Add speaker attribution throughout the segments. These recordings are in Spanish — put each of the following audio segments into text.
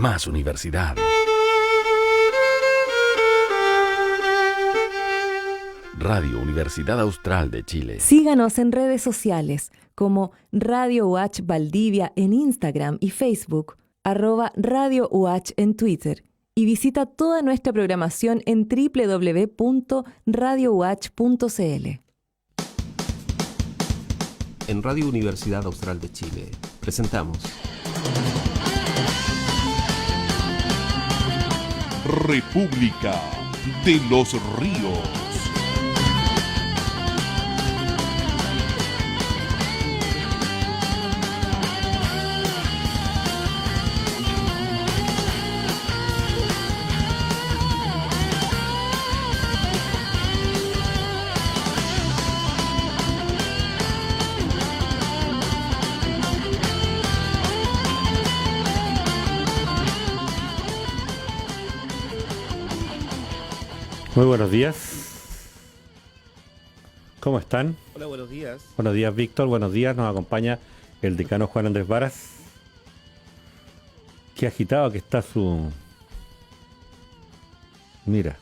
Speaker 1: más universidad. Radio Universidad Austral de Chile.
Speaker 2: Síganos en redes sociales como Radio UH Valdivia en Instagram y Facebook, @Radio UH en Twitter, y visita toda nuestra programación en www.radiouh.cl.
Speaker 3: En Radio Universidad Austral de Chile presentamos
Speaker 4: República de los Ríos.
Speaker 5: Muy buenos días. ¿Cómo están?
Speaker 3: Hola, buenos días.
Speaker 5: Buenos días, Víctor. Buenos días. Nos acompaña el decano Juan Andrés Varas. Qué agitado que está su... Mira.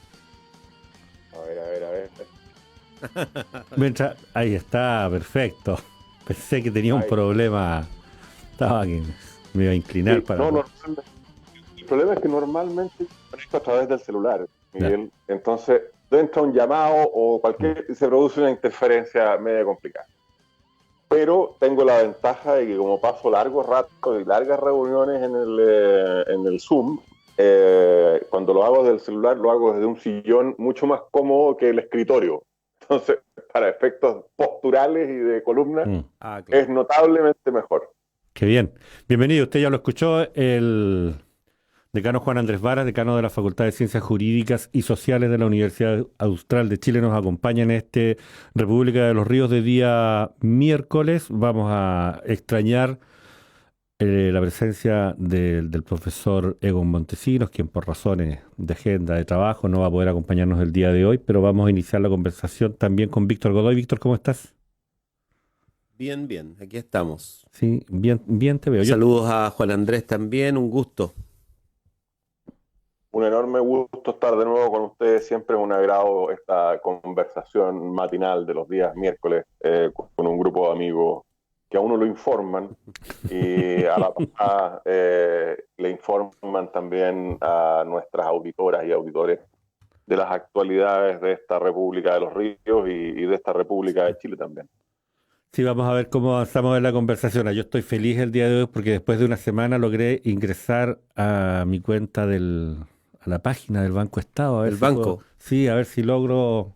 Speaker 6: A ver.
Speaker 5: Mientras... Ahí está, perfecto. Pensé que tenía un problema. Estaba aquí. Me iba a inclinar
Speaker 6: Sí,
Speaker 5: para...
Speaker 6: no, el problema es que normalmente conecto a través del celular, Miguel.
Speaker 5: Ya.
Speaker 6: Entonces, entra un llamado o se produce una interferencia media complicada. Pero tengo la ventaja de que como paso largo rato y largas reuniones en el Zoom, cuando lo hago desde el celular, lo hago desde un sillón mucho más cómodo que el escritorio. Entonces, para efectos posturales y de columna,
Speaker 3: Claro.
Speaker 6: es notablemente mejor.
Speaker 5: Qué bien. Bienvenido. Usted ya lo escuchó, el decano Juan Andrés Varas, decano de la Facultad de Ciencias Jurídicas y Sociales de la Universidad Austral de Chile, nos acompaña en este República de los Ríos de día miércoles. Vamos a extrañar la presencia del profesor Egon Montesinos, quien por razones de agenda de trabajo no va a poder acompañarnos el día de hoy, pero vamos a iniciar la conversación también con Víctor Godoy. Víctor, ¿cómo estás?
Speaker 3: Bien, aquí estamos.
Speaker 5: Sí, bien te veo.
Speaker 3: Saludos a Juan Andrés también, un gusto.
Speaker 6: Un enorme gusto estar de nuevo con ustedes. Siempre es un agrado esta conversación matinal de los días miércoles con un grupo de amigos que a uno lo informan y a la pasada le informan también a nuestras auditoras y auditores de las actualidades de esta República de los Ríos y de esta República de Chile también.
Speaker 5: Sí, vamos a ver cómo avanzamos en la conversación. Yo estoy feliz el día de hoy porque después de una semana logré ingresar a mi cuenta a la página del Banco Estado. A ver
Speaker 3: ¿El
Speaker 5: si
Speaker 3: banco?
Speaker 5: Sí, a ver si logro,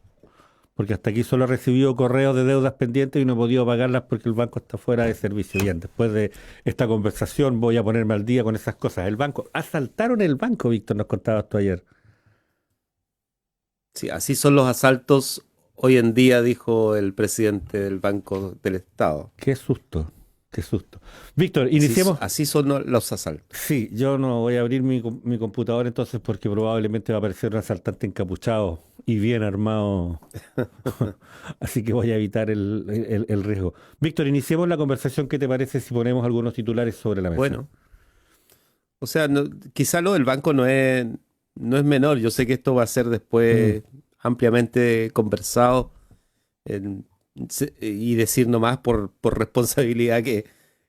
Speaker 5: porque hasta aquí solo he recibido correos de deudas pendientes y no he podido pagarlas porque el banco está fuera de servicio. Bien, después de esta conversación voy a ponerme al día con esas cosas. El banco, asaltaron el banco, Víctor, nos contabas tú ayer.
Speaker 3: Sí, así son los asaltos hoy en día, dijo el presidente del Banco del Estado.
Speaker 5: Qué susto, qué susto. Víctor, iniciemos.
Speaker 3: Así son los asaltos.
Speaker 5: Sí, yo no voy a abrir mi computador entonces porque probablemente va a aparecer un asaltante encapuchado y bien armado. Así que voy a evitar el riesgo. Víctor, iniciemos la conversación. ¿Qué te parece si ponemos algunos titulares sobre la mesa?
Speaker 3: Bueno, o sea, quizá lo del banco no es menor. Yo sé que esto va a ser después ampliamente conversado y decir nomás por responsabilidad que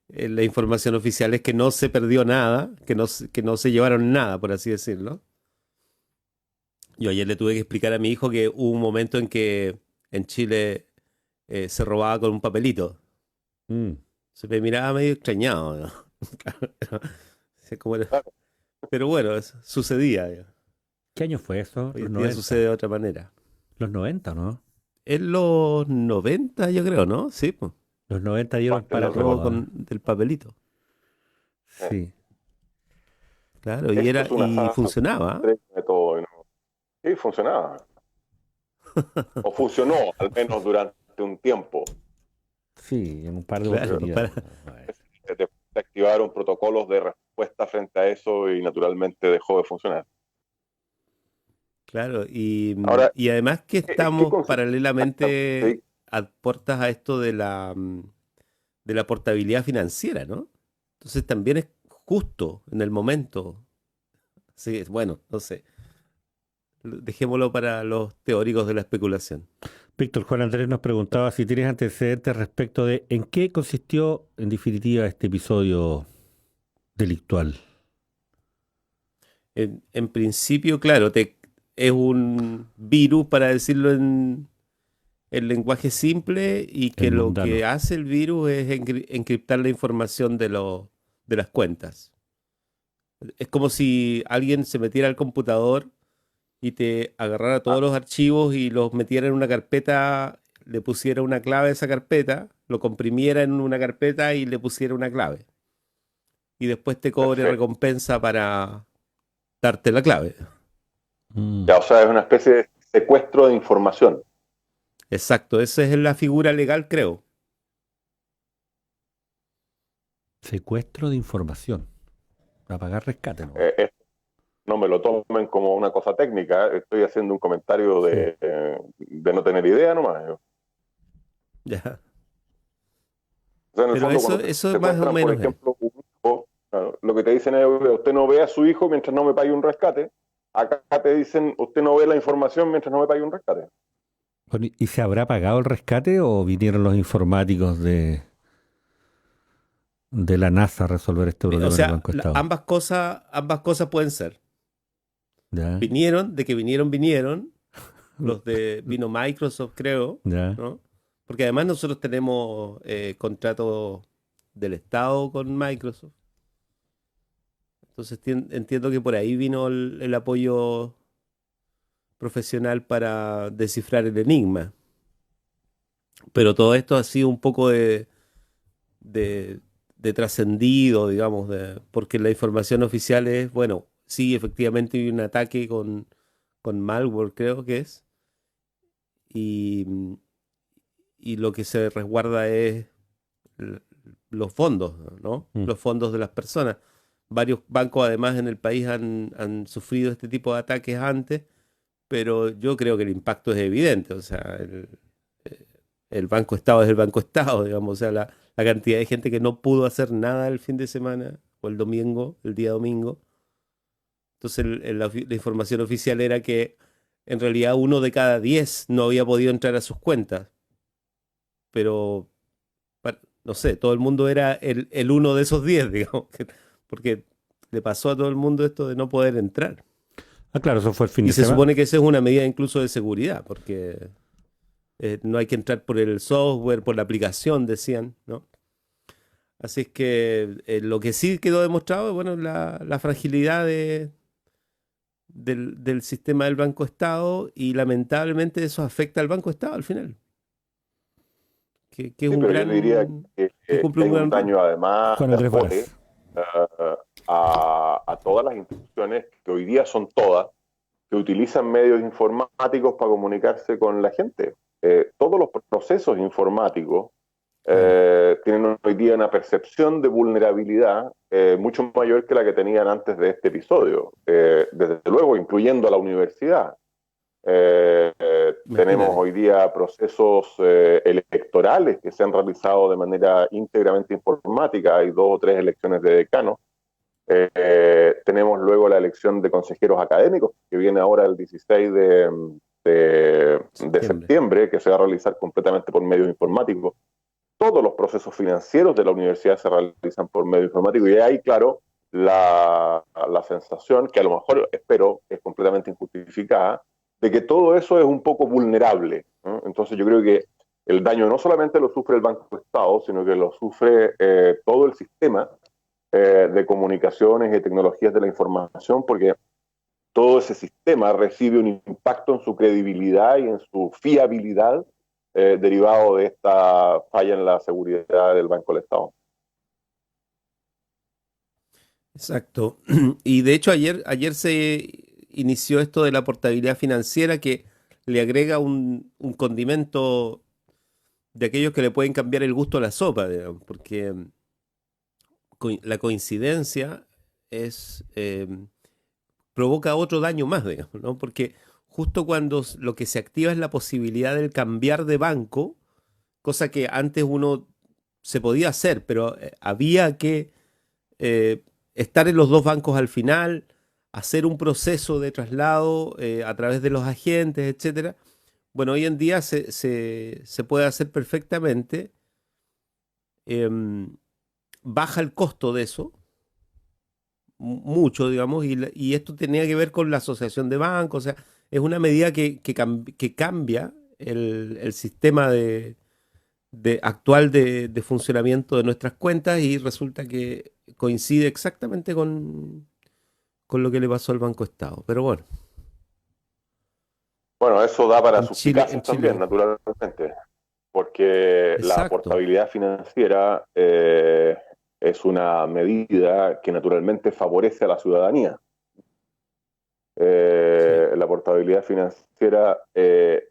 Speaker 3: la información oficial es que no se perdió nada, que no se llevaron nada, por así decirlo. Yo ayer le tuve que explicar a mi hijo que hubo un momento en que en Chile se robaba con un papelito. Se me miraba medio extrañado, ¿no? Sí, pero bueno, sucedía. Digamos.
Speaker 5: ¿Qué año fue eso?
Speaker 3: Hoy
Speaker 5: Los
Speaker 3: en día
Speaker 5: 90.
Speaker 3: sucede de otra manera.
Speaker 5: Los 90, ¿no?
Speaker 3: En los 90, yo creo, ¿no? Sí, pues.
Speaker 5: Los 90 dieron para
Speaker 3: El robo
Speaker 5: todo.
Speaker 3: del papelito.
Speaker 5: Sí.
Speaker 3: Claro,
Speaker 6: Esto es una
Speaker 3: y
Speaker 6: farsa,
Speaker 3: funcionaba.
Speaker 6: de todo, ¿no? Sí, funcionaba. O funcionó, al menos durante un tiempo.
Speaker 5: Sí, en un par de
Speaker 3: Claro,
Speaker 5: oportunidades.
Speaker 6: Se activaron protocolos de respuesta frente a eso y naturalmente dejó de funcionar.
Speaker 3: Claro, y
Speaker 6: Ahora,
Speaker 3: además que
Speaker 6: ¿qué
Speaker 3: estamos
Speaker 6: consiste?
Speaker 3: paralelamente
Speaker 6: Sí,
Speaker 3: a puertas a esto de la portabilidad financiera, ¿no? Entonces también es justo en el momento Así que, bueno, no sé. Dejémoslo para los teóricos de la especulación.
Speaker 5: Víctor Juan Andrés nos preguntaba si tienes antecedentes respecto de en qué consistió, en definitiva, este episodio delictual.
Speaker 3: En principio, claro, es un virus, para decirlo en lenguaje simple, y que
Speaker 5: En
Speaker 3: lo
Speaker 5: mundano.
Speaker 3: que hace el virus es encriptar la información de las cuentas. Es como si alguien se metiera al computador y te agarrara todos los archivos y los metiera en una carpeta, le pusiera una clave a esa carpeta, lo comprimiera en una carpeta y le pusiera una clave. Y después te cobre
Speaker 6: Perfecto.
Speaker 3: recompensa para darte la clave.
Speaker 6: Ya, o sea, es una especie de secuestro de información.
Speaker 3: Exacto, esa es la figura legal, creo.
Speaker 5: Secuestro de información. Para pagar rescate, ¿no?
Speaker 6: No me lo tomen como una cosa técnica, estoy haciendo un comentario de no tener idea nomás. O
Speaker 3: Ya.
Speaker 6: sea, en el
Speaker 3: Pero
Speaker 6: fondo,
Speaker 3: eso
Speaker 6: cuando
Speaker 3: es más o
Speaker 6: secuestran,
Speaker 3: menos.
Speaker 6: por ejemplo, un hijo, claro, lo que te dicen es, usted no ve a su hijo mientras no me pague un rescate. Acá te dicen, usted no ve la información mientras no me pague un rescate.
Speaker 5: Bueno, ¿y se habrá pagado el rescate o vinieron los informáticos de la NASA a resolver este problema
Speaker 3: O
Speaker 5: en el
Speaker 3: sea,
Speaker 5: Banco Estado?
Speaker 3: ambas cosas pueden ser.
Speaker 5: ¿Ya?
Speaker 3: Vinieron, vino Microsoft, creo,
Speaker 5: ¿Ya?
Speaker 3: ¿no? Porque además nosotros tenemos contratos del Estado con Microsoft. Entonces entiendo que por ahí vino el apoyo profesional para descifrar el enigma. Pero todo esto ha sido un poco de trascendido, digamos, porque la información oficial es, bueno, sí, efectivamente hay un ataque con malware, creo que es, y, y lo que se resguarda es los fondos, ¿no? Los fondos de las personas. Varios bancos además en el país han sufrido este tipo de ataques antes, pero yo creo que el impacto es evidente. O sea, el Banco Estado es el Banco Estado, digamos. O sea, la cantidad de gente que no pudo hacer nada el fin de semana o el domingo, el día domingo. Entonces la información oficial era que en realidad 1 de cada 10 no había podido entrar a sus cuentas. Pero, no sé, todo el mundo era el uno de esos 10, digamos. Porque le pasó a todo el mundo esto de no poder entrar.
Speaker 5: Ah, claro, eso fue el fin
Speaker 3: Y
Speaker 5: de
Speaker 3: se
Speaker 5: semana.
Speaker 3: supone que esa es una medida incluso de seguridad, porque no hay que entrar por el software, por la aplicación, decían, ¿no? Así es que lo que sí quedó demostrado es, bueno, la fragilidad del sistema del Banco Estado, y lamentablemente eso afecta al Banco Estado al final. Que es
Speaker 6: Sí,
Speaker 3: un
Speaker 6: pero
Speaker 3: gran...
Speaker 6: yo diría
Speaker 3: que cumple
Speaker 6: hay
Speaker 3: un
Speaker 6: un
Speaker 3: gran
Speaker 6: daño además
Speaker 5: Juan Andrés
Speaker 6: después,
Speaker 5: Varas.
Speaker 6: a todas las instituciones que hoy día son todas, que utilizan medios informáticos para comunicarse con la gente. Todos los procesos informáticos tienen hoy día una percepción de vulnerabilidad mucho mayor que la que tenían antes de este episodio, desde luego incluyendo a la universidad. Tenemos hoy día procesos electorales que se han realizado de manera íntegramente informática. Hay 2 o 3 elecciones de decano. Tenemos luego la elección de consejeros académicos, que viene ahora el 16 de septiembre, que se va a realizar completamente por medios informáticos. Todos los procesos financieros de la universidad se realizan por medio informático, y ahí, claro, la sensación, que a lo mejor, espero, es completamente injustificada, de que todo eso es un poco vulnerable, ¿no? Entonces yo creo que el daño no solamente lo sufre el Banco Estado, sino que lo sufre todo el sistema de comunicaciones y tecnologías de la información, porque todo ese sistema recibe un impacto en su credibilidad y en su fiabilidad derivado de esta falla en la seguridad del Banco del Estado.
Speaker 3: Exacto. Y de hecho ayer se inició esto de la portabilidad financiera, que le agrega un condimento de aquellos que le pueden cambiar el gusto a la sopa, digamos, porque la coincidencia provoca otro daño más, digamos, ¿no? Porque justo cuando lo que se activa es la posibilidad del cambiar de banco, cosa que antes uno se podía hacer, pero había que estar en los 2 bancos al final, hacer un proceso de traslado a través de los agentes, etcétera. Bueno, hoy en día se puede hacer perfectamente. em, Baja el costo de eso, mucho, digamos, y esto tenía que ver con la asociación de bancos, o sea, es una medida que cambia el sistema actual de funcionamiento de nuestras cuentas y resulta que coincide exactamente con lo que le pasó al Banco Estado. Pero bueno,
Speaker 6: Bueno, eso da para
Speaker 3: en Chile,
Speaker 6: suspicacias también, naturalmente, porque la
Speaker 3: exacto,
Speaker 6: portabilidad financiera es una medida que naturalmente favorece a la ciudadanía.
Speaker 3: sí,
Speaker 6: La portabilidad financiera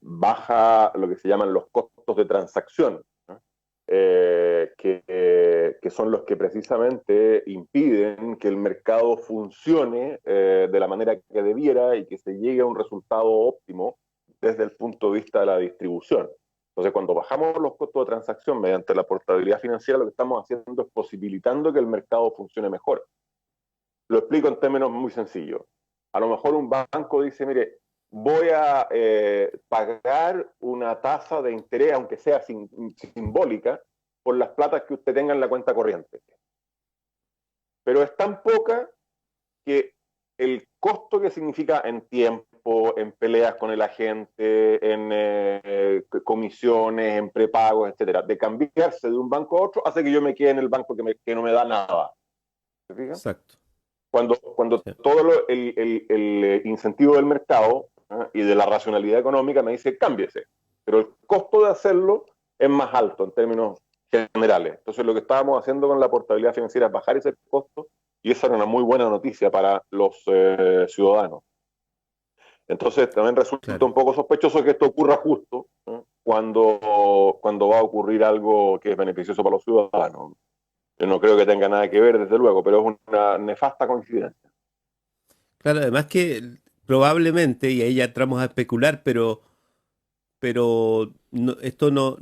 Speaker 6: baja lo que se llaman los costos de transacción, ¿no? Que son los que precisamente impiden que el mercado funcione de la manera que debiera y que se llegue a un resultado óptimo desde el punto de vista de la distribución. Entonces, cuando bajamos los costos de transacción mediante la portabilidad financiera, lo que estamos haciendo es posibilitando que el mercado funcione mejor. Lo explico en términos muy sencillos. A lo mejor un banco dice, mire, voy a pagar una tasa de interés, aunque sea simbólica, por las platas que usted tenga en la cuenta corriente. Pero es tan poca que el costo que significa en tiempo, en peleas con el agente, en comisiones, en prepagos, etcétera, de cambiarse de un banco a otro, hace que yo me quede en el banco que no me da nada. ¿Se fijan?
Speaker 3: exacto.
Speaker 6: Cuando
Speaker 3: Sí.
Speaker 6: todo el incentivo del mercado y de la racionalidad económica me dice cámbiese, pero el costo de hacerlo es más alto en términos generales. Entonces lo que estábamos haciendo con la portabilidad financiera es bajar ese costo y esa era una muy buena noticia para los ciudadanos. Entonces también resulta
Speaker 3: Claro.
Speaker 6: un poco sospechoso que esto ocurra justo cuando va a ocurrir algo que es beneficioso para los ciudadanos. Yo no creo que tenga nada que ver, desde luego, pero es una nefasta coincidencia.
Speaker 3: Claro, además que probablemente, y ahí ya entramos a especular, pero esto no,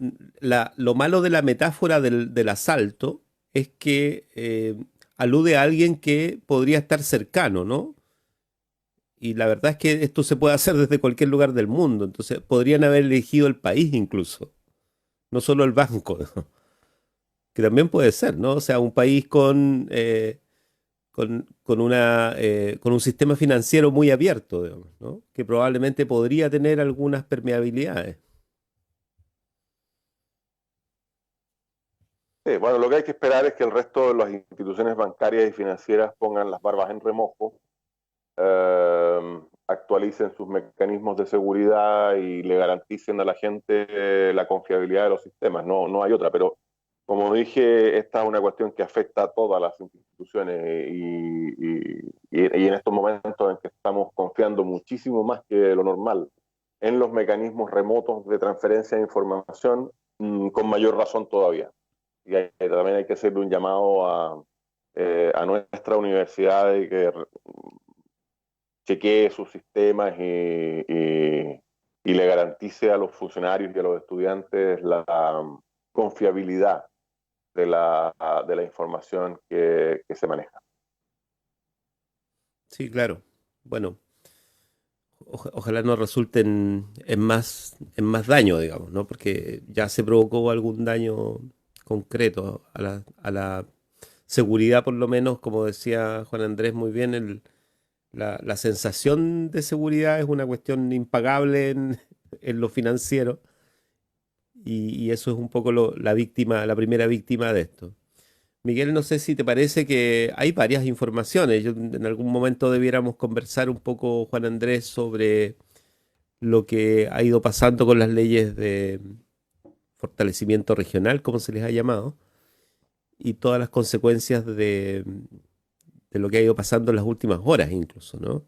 Speaker 3: lo malo de la metáfora del asalto es que alude a alguien que podría estar cercano, ¿no? Y la verdad es que esto se puede hacer desde cualquier lugar del mundo, entonces podrían haber elegido el país incluso, no solo el banco, ¿no? Que también puede ser, ¿no? O sea, un país con un sistema financiero muy abierto, digamos, ¿no? Que probablemente podría tener algunas permeabilidades.
Speaker 6: Sí, bueno, lo que hay que esperar es que el resto de las instituciones bancarias y financieras pongan las barbas en remojo, actualicen sus mecanismos de seguridad y le garanticen a la gente la confiabilidad de los sistemas. No, no hay otra, pero como dije, esta es una cuestión que afecta a todas las instituciones y en estos momentos en que estamos confiando muchísimo más que lo normal en los mecanismos remotos de transferencia de información, con mayor razón todavía. Y también hay que hacerle un llamado a nuestra universidad de que chequee sus sistemas y le garantice a los funcionarios y a los estudiantes la confiabilidad de la información que se maneja.
Speaker 3: Sí, claro. Bueno, ojalá no resulte en más daño, digamos, ¿no? Porque ya se provocó algún daño concreto a la seguridad, por lo menos, como decía Juan Andrés muy bien, la sensación de seguridad es una cuestión impagable en lo financiero y eso es un poco la primera víctima de esto. Miguel, no sé si te parece que hay varias informaciones. En algún momento debiéramos conversar un poco, Juan Andrés, sobre lo que ha ido pasando con las leyes de fortalecimiento regional, como se les ha llamado, y todas las consecuencias de lo que ha ido pasando en las últimas horas, incluso, ¿no?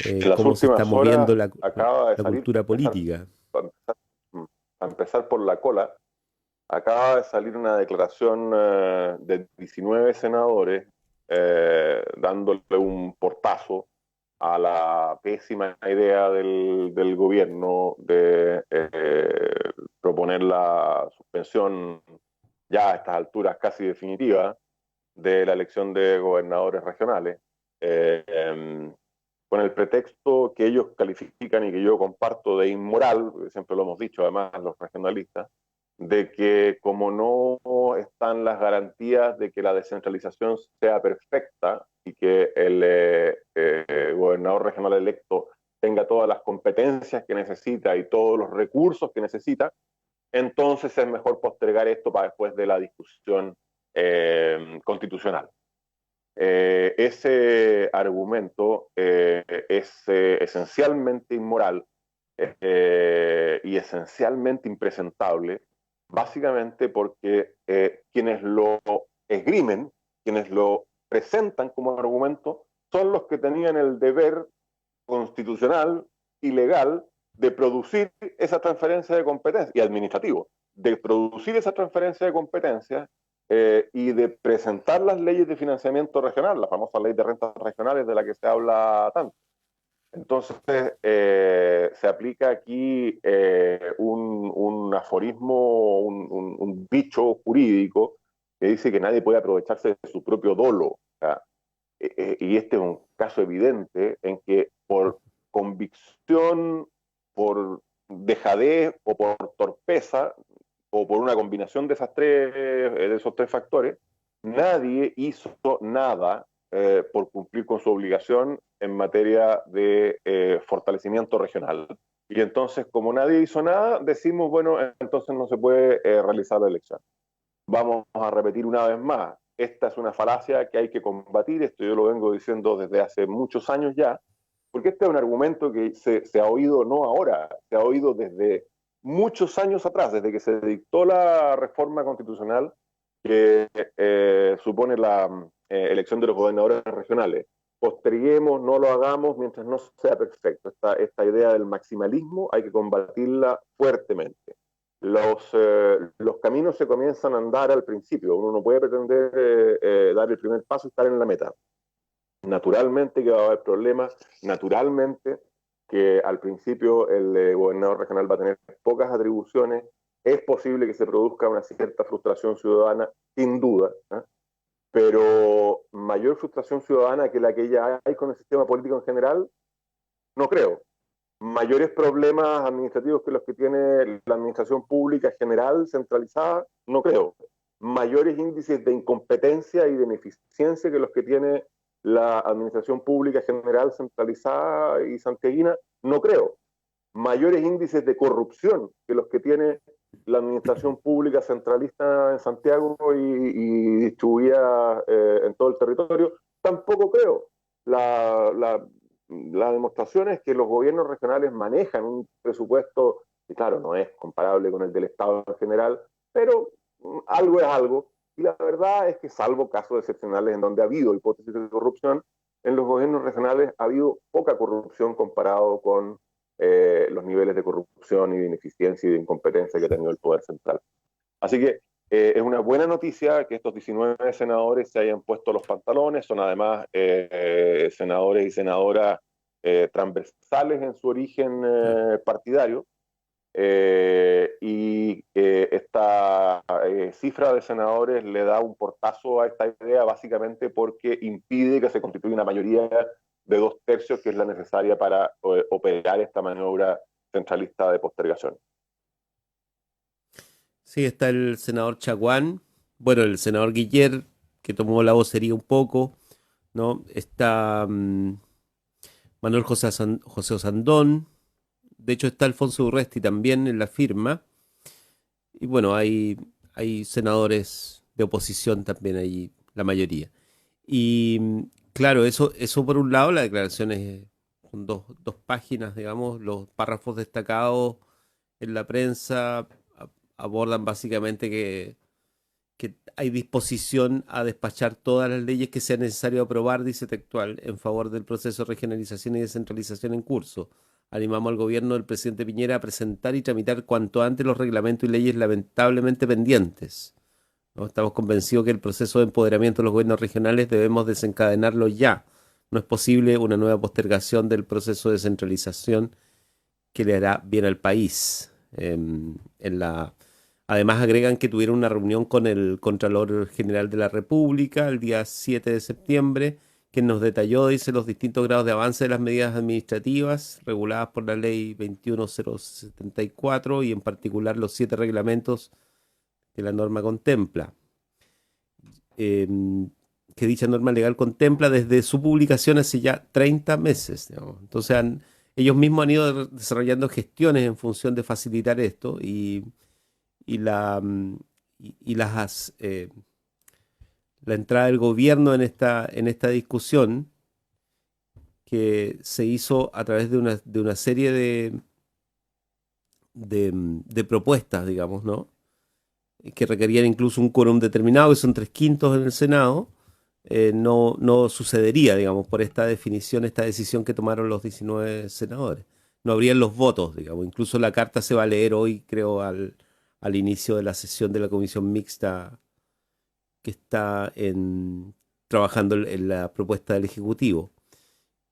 Speaker 6: En las
Speaker 3: Cómo se está
Speaker 6: últimas horas
Speaker 3: moviendo la,
Speaker 6: acaba de
Speaker 3: la
Speaker 6: salir,
Speaker 3: cultura política.
Speaker 6: a empezar por la cola, acaba de salir una declaración de 19 senadores dándole un portazo a la pésima idea del gobierno de proponer la suspensión ya a estas alturas casi definitiva de la elección de gobernadores regionales. con el pretexto que ellos califican y que yo comparto de inmoral, siempre lo hemos dicho además los regionalistas, de que como no están las garantías de que la descentralización sea perfecta y que el gobernador regional electo tenga todas las competencias que necesita y todos los recursos que necesita, entonces es mejor postergar esto para después de la discusión constitucional. Ese argumento es esencialmente inmoral y esencialmente impresentable, básicamente porque quienes lo esgrimen, quienes lo presentan como argumento, son los que tenían el deber constitucional y legal de producir esa transferencia de competencia, y administrativo, de producir esa transferencia de competencias y de presentar las leyes de financiamiento regional, la famosa ley de rentas regionales de la que se habla tanto. Entonces, se aplica aquí un aforismo, un dicho jurídico que dice que nadie puede aprovecharse de su propio dolo. O sea, y este es un caso evidente en que por convicción, por dejadez o por torpeza, o por una combinación de esos tres factores, nadie hizo nada por cumplir con su obligación en materia de fortalecimiento regional. Y entonces, como nadie hizo nada, decimos, bueno, entonces no se puede realizar la elección. Vamos a repetir una vez más, esta es una falacia que hay que combatir, esto yo lo vengo diciendo desde hace muchos años ya, porque este es un argumento que se ha oído no ahora, se ha oído desde muchos años atrás, desde que se dictó la reforma constitucional que supone la elección de los gobernadores regionales. Posterguemos, no lo hagamos mientras no sea perfecto. Esta idea del maximalismo hay que combatirla fuertemente. Los caminos se comienzan a andar al principio. Uno no puede pretender dar el primer paso y estar en la meta. Naturalmente que va a haber problemas, naturalmente que al principio el gobernador regional va a tener pocas atribuciones, es posible que se produzca una cierta frustración ciudadana, sin duda, ¿eh? Pero mayor frustración ciudadana que la que ya hay con el sistema político en general, no creo. Mayores problemas administrativos que los que tiene la administración pública general, centralizada, no creo. Mayores índices de incompetencia y de ineficiencia que los que tiene la administración pública general, centralizada y santiaguina, no creo. Mayores índices de corrupción que los que tiene la administración pública centralista en Santiago y distribuida en todo el territorio, tampoco creo. La demostración es que los gobiernos regionales manejan un presupuesto que, claro, no es comparable con el del Estado en general, pero algo es algo. Y la verdad es que, salvo casos excepcionales en donde ha habido hipótesis de corrupción, en los gobiernos regionales ha habido poca corrupción comparado con los niveles de corrupción y de ineficiencia y de incompetencia que ha tenido el poder central. Así que es una buena noticia que estos 19 senadores se hayan puesto los pantalones, son además senadores y senadoras transversales en su origen partidario, y esta cifra de senadores le da un portazo a esta idea básicamente porque impide que se constituya una mayoría de 2/3, que es la necesaria para operar esta maniobra centralista de postergación.
Speaker 3: Sí, está el senador Chaguán, bueno, el senador Guiller, que tomó la vocería un poco, ¿no? Está Manuel José Osandón, de hecho está Alfonso Urresti también en la firma, y bueno, hay senadores de oposición también ahí, la mayoría. Y claro, eso por un lado, la declaración es con dos páginas, digamos, los párrafos destacados en la prensa abordan básicamente que hay disposición a despachar todas las leyes que sea necesario aprobar, dice textual, en favor del proceso de regionalización y descentralización en curso. Animamos al gobierno del presidente Piñera a presentar y tramitar cuanto antes los reglamentos y leyes lamentablemente pendientes, ¿no? Estamos convencidos que el proceso de empoderamiento de los gobiernos regionales debemos desencadenarlo ya. No es posible una nueva postergación del proceso de descentralización que le hará bien al país. Además agregan que tuvieron una reunión con el Contralor General de la República el día 7 de septiembre, que nos detalló, dice, los distintos grados de avance de las medidas administrativas reguladas por la Ley 21074 y en particular los 7 reglamentos que la norma contempla. Que dicha norma legal contempla desde su publicación hace ya 30 meses. Digamos. Entonces ellos mismos han ido desarrollando gestiones en función de facilitar esto y la entrada del gobierno en esta discusión que se hizo a través de una serie de propuestas, digamos, ¿no? Que requerían incluso un quórum determinado, que son 3/5 en el Senado, no sucedería, digamos, por esta decisión que tomaron los 19 senadores. No habrían los votos, digamos. Incluso la carta se va a leer hoy, creo, al inicio de la sesión de la comisión mixta que está trabajando en la propuesta del Ejecutivo.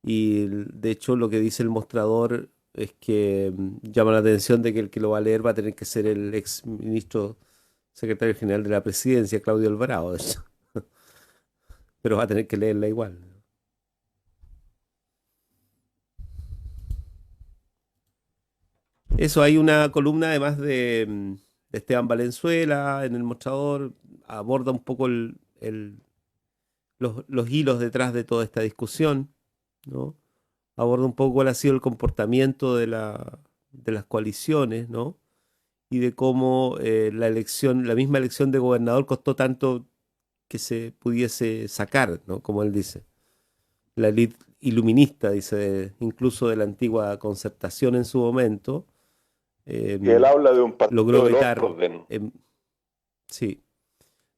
Speaker 3: Y de hecho lo que dice el mostrador es que llama la atención de que el que lo va a leer va a tener que ser el ex ministro secretario general de la Presidencia, Claudio Alvarado, de hecho. Pero va a tener que leerla igual. Eso, hay una columna además de Esteban Valenzuela en el mostrador, aborda un poco los hilos detrás de toda esta discusión, ¿no? Aborda un poco cuál ha sido el comportamiento de las coaliciones, ¿no? Y de cómo la misma elección de gobernador costó tanto que se pudiese sacar, ¿no? Como él dice. La élite iluminista, dice, incluso de la antigua Concertación en su momento,
Speaker 6: que él habla de un partido
Speaker 3: logró
Speaker 6: del
Speaker 3: vetar.
Speaker 6: orden.
Speaker 3: Sí,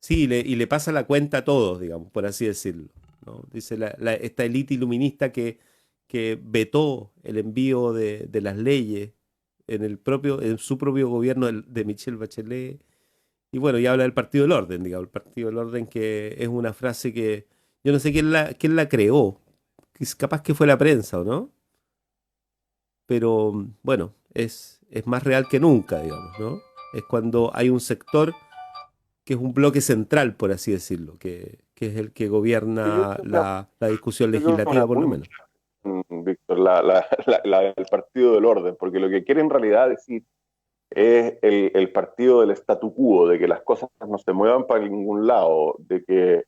Speaker 3: y le pasa la cuenta a todos, digamos, por así decirlo, ¿no? Dice esta élite iluminista que vetó el envío de las leyes en su propio gobierno de Michelle Bachelet. Y bueno, y habla del Partido del Orden, digamos, el Partido del Orden, que es una frase que yo no sé quién la creó, capaz que fue la prensa, ¿o no? Pero bueno, es más real que nunca, digamos, ¿no? Es cuando hay un sector que es un bloque central, por así decirlo, que es el que gobierna la discusión legislativa, por lo menos.
Speaker 6: Víctor, la del Partido del Orden, porque lo que quiere en realidad decir es el partido del statu quo, de que las cosas no se muevan para ningún lado, de que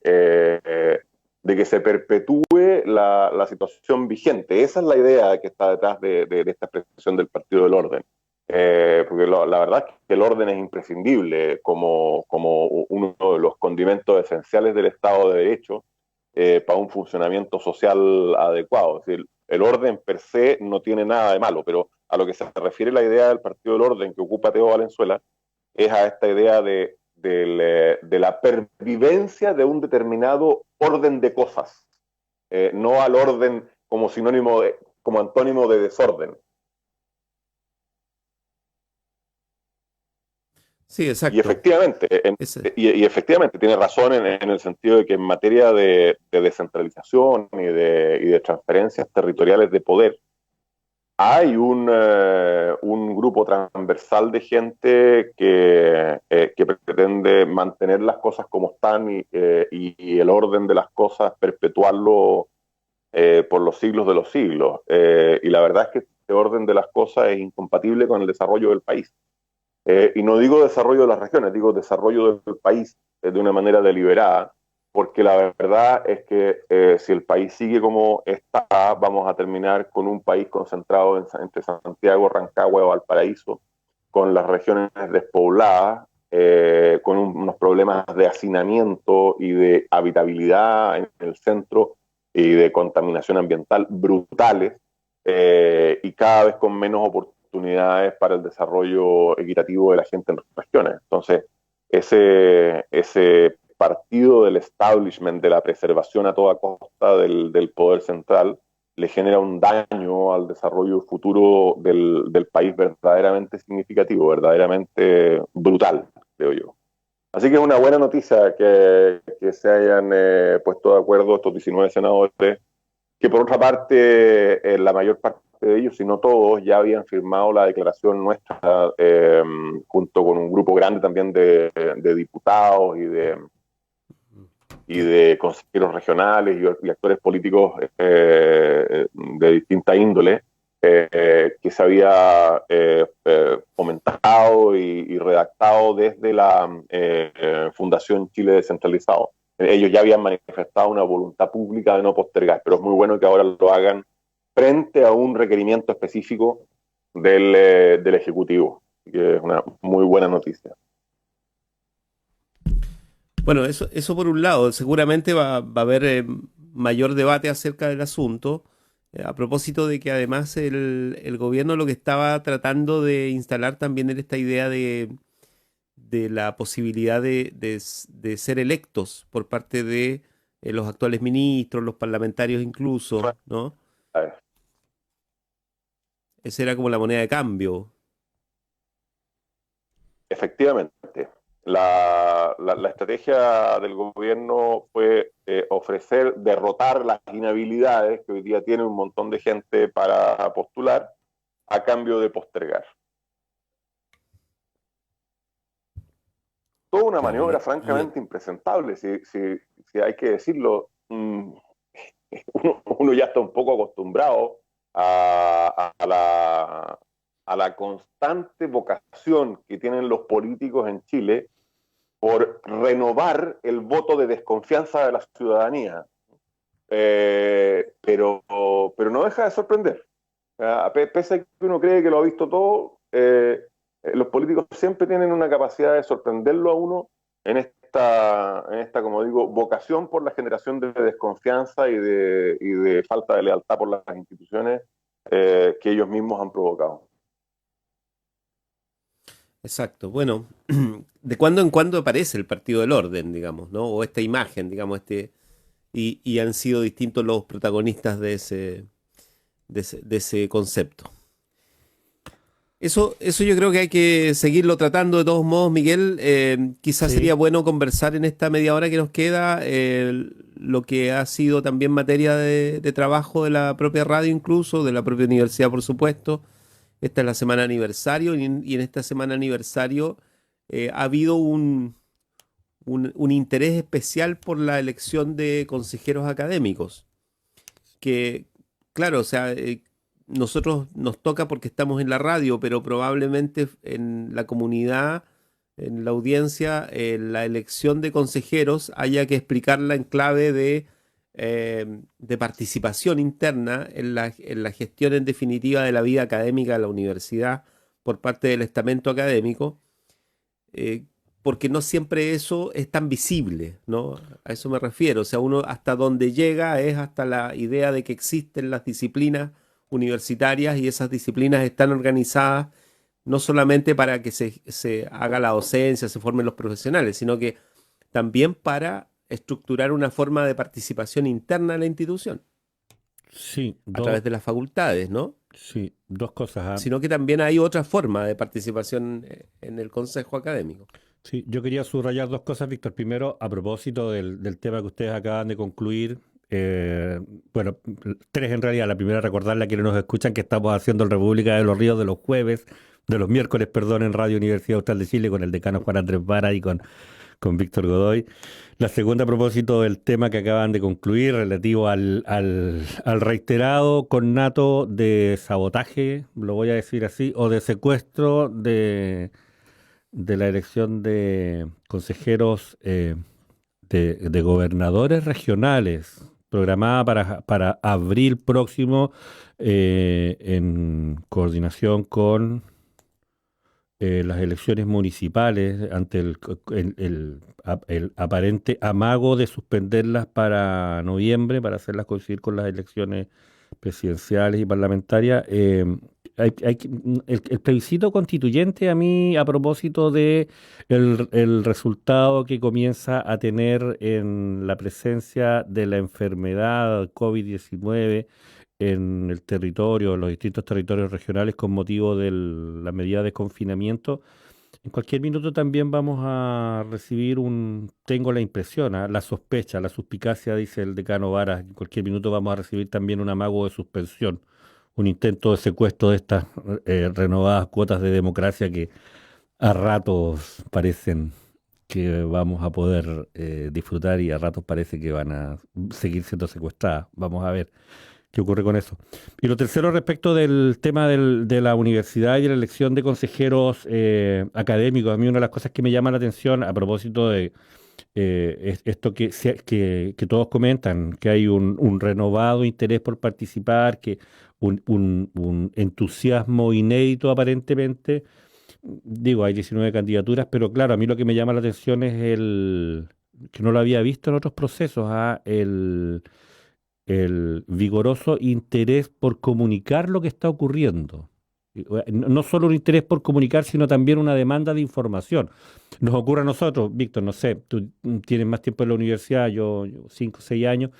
Speaker 6: se perpetúe la situación vigente. Esa es la idea que está detrás de esta expresión del Partido del Orden. Porque la verdad es que el orden es imprescindible como uno de los condimentos esenciales del Estado de Derecho para un funcionamiento social adecuado. Es decir, el orden per se no tiene nada de malo, pero a lo que se refiere la idea del Partido del Orden que ocupa Teo Valenzuela es a esta idea de la pervivencia de un determinado orden de cosas, no al orden como como antónimo de desorden.
Speaker 3: Sí, exacto.
Speaker 6: Y efectivamente, efectivamente tiene razón en el sentido de que en materia de descentralización y de transferencias territoriales de poder, hay un grupo transversal de gente que pretende mantener las cosas como están y el orden de las cosas perpetuarlo por los siglos de los siglos. Y la verdad es que este orden de las cosas es incompatible con el desarrollo del país. Y no digo desarrollo de las regiones, digo desarrollo del país de una manera deliberada, porque la verdad es que si el país sigue como está, vamos a terminar con un país concentrado entre Santiago, Rancagua o Valparaíso, con las regiones despobladas, con unos problemas de hacinamiento y de habitabilidad en el centro y de contaminación ambiental brutales, y cada vez con menos oportunidades para el desarrollo equitativo de la gente en las regiones. Entonces, ese partido del establishment, de la preservación a toda costa del poder central, le genera un daño al desarrollo futuro del país verdaderamente significativo, verdaderamente brutal, creo yo. Así que es una buena noticia que se hayan puesto de acuerdo estos 19 senadores, que por otra parte, la mayor parte de ellos, si no todos, ya habían firmado la declaración nuestra junto con un grupo grande también de diputados y de consejeros regionales y actores políticos de distinta índole, que se había fomentado y redactado desde la Fundación Chile Descentralizado. Ellos ya habían manifestado una voluntad pública de no postergar, pero es muy bueno que ahora lo hagan frente a un requerimiento específico del Ejecutivo, que es una muy buena noticia.
Speaker 3: Bueno, eso por un lado, seguramente va a haber mayor debate acerca del asunto, a propósito de que además el gobierno lo que estaba tratando de instalar también era esta idea de la posibilidad de ser electos por parte de los actuales ministros, los parlamentarios incluso, ¿no?
Speaker 6: A ver,
Speaker 3: Esa era como la moneda de cambio.
Speaker 6: efectivamente, la estrategia del gobierno fue derrotar las inhabilidades que hoy día tiene un montón de gente para postular a cambio de postergar. Toda una maniobra francamente impresentable, si hay que decirlo. Uno ya está un poco acostumbrado a la constante vocación que tienen los políticos en Chile por renovar el voto de desconfianza de la ciudadanía. Pero no deja de sorprender. Pese a que uno cree que lo ha visto todo, los políticos siempre tienen una capacidad de sorprenderlo a uno en esta, como digo, vocación por la generación de desconfianza y de falta de lealtad por las instituciones que ellos mismos han provocado.
Speaker 3: Exacto. Bueno, de cuando en cuando aparece el Partido del Orden, digamos, ¿no? O esta imagen, digamos, y han sido distintos los protagonistas de ese concepto. Eso yo creo que hay que seguirlo tratando de todos modos, Miguel. Quizás
Speaker 5: Sí.
Speaker 3: sería bueno conversar en esta media hora que nos queda lo que ha sido también materia de trabajo de la propia radio, incluso, de la propia universidad, por supuesto. Esta es la semana aniversario y en esta semana aniversario ha habido un interés especial por la elección de consejeros académicos. Que, claro, o sea, nosotros nos toca porque estamos en la radio, pero probablemente en la comunidad, en la audiencia, la elección de consejeros haya que explicarla en clave de participación interna en la gestión en definitiva de la vida académica de la universidad por parte del estamento académico, porque no siempre eso es tan visible, ¿no? A eso me refiero. O sea, uno hasta donde llega es hasta la idea de que existen las disciplinas universitarias y esas disciplinas están organizadas no solamente para que se haga la docencia, se formen los profesionales, sino que también para estructurar una forma de participación interna en la institución,
Speaker 5: Sí,
Speaker 3: a través de las facultades, ¿no?
Speaker 5: sí, dos cosas.
Speaker 3: Sino que también hay otra forma de participación en el consejo académico.
Speaker 5: Sí, yo quería subrayar dos cosas, Víctor. Primero, a propósito del tema que ustedes acaban de concluir, bueno, tres en realidad. La primera, recordarle a quienes nos escuchan que estamos haciendo el República de los Ríos de los jueves, de los miércoles, perdón, en Radio Universidad Austral de Chile con el decano Juan Andrés Vara y con Víctor Godoy. La segunda, a propósito del tema que acaban de concluir, relativo al reiterado connato de sabotaje, lo voy a decir así, o de secuestro de la elección de consejeros de gobernadores regionales, programada para abril próximo, en coordinación con las elecciones municipales, ante el aparente amago de suspenderlas para noviembre, para hacerlas coincidir con las elecciones presidenciales y parlamentarias. El plebiscito constituyente, a mí, a propósito de el resultado que comienza a tener en la presencia de la enfermedad COVID-19 en el territorio, en los distintos territorios regionales con motivo de la medida de confinamiento, en cualquier minuto también vamos a recibir tengo la impresión, la sospecha, la suspicacia, dice el decano Varas, en cualquier minuto vamos a recibir también un amago de suspensión, un intento de secuestro de estas renovadas cuotas de democracia que a ratos parecen que vamos a poder disfrutar y a ratos parece que van a seguir siendo secuestradas. Vamos a ver qué ocurre con eso. Y lo tercero, respecto del tema de la universidad y la elección de consejeros académicos, a mí una de las cosas que me llama la atención a propósito de esto que todos comentan, que hay un renovado interés por participar, que un entusiasmo inédito aparentemente. Digo, hay 19 candidaturas, pero claro, a mí lo que me llama la atención es que no lo había visto en otros procesos, el vigoroso interés por comunicar lo que está ocurriendo. No solo un interés por comunicar, sino también una demanda de información. Nos ocurre a nosotros, Víctor, no sé, tú tienes más tiempo en la universidad, yo 5 o 6 años,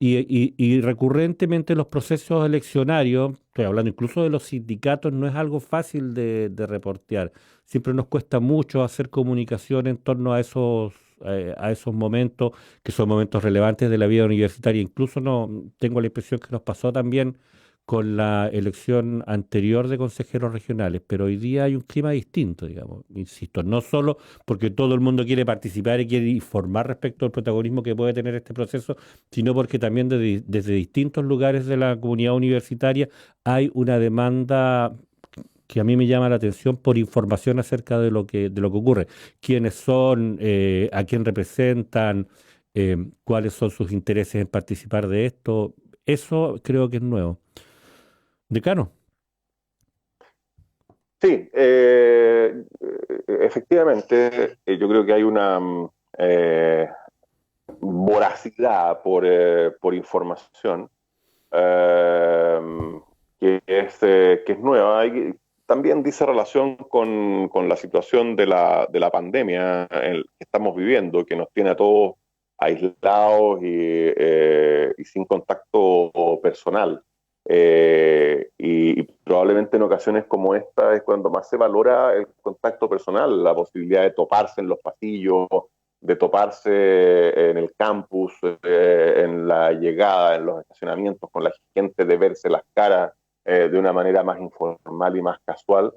Speaker 5: y recurrentemente los procesos eleccionarios, estoy hablando incluso de los sindicatos, no es algo fácil de reportear. Siempre nos cuesta mucho hacer comunicación en torno a esos momentos, que son momentos relevantes de la vida universitaria. Incluso no tengo la impresión que nos pasó también con la elección anterior de consejeros regionales, pero hoy día hay un clima distinto, digamos. Insisto, no solo porque todo el mundo quiere participar y quiere informar respecto al protagonismo que puede tener este proceso, sino porque también desde distintos lugares de la comunidad universitaria hay una demanda que a mí me llama la atención por información acerca de lo que ocurre. Quiénes son, a quién representan, cuáles son sus intereses en participar de esto. Eso creo que es nuevo. Decano.
Speaker 6: Sí, efectivamente, yo creo que hay una voracidad por información que es nueva y también dice relación con la situación de la pandemia que estamos viviendo, que nos tiene a todos aislados y sin contacto personal. Y probablemente en ocasiones como esta es cuando más se valora el contacto personal, la posibilidad de toparse en los pasillos, de toparse en el campus, en la llegada, en los estacionamientos con la gente, de verse las caras de una manera más informal y más casual,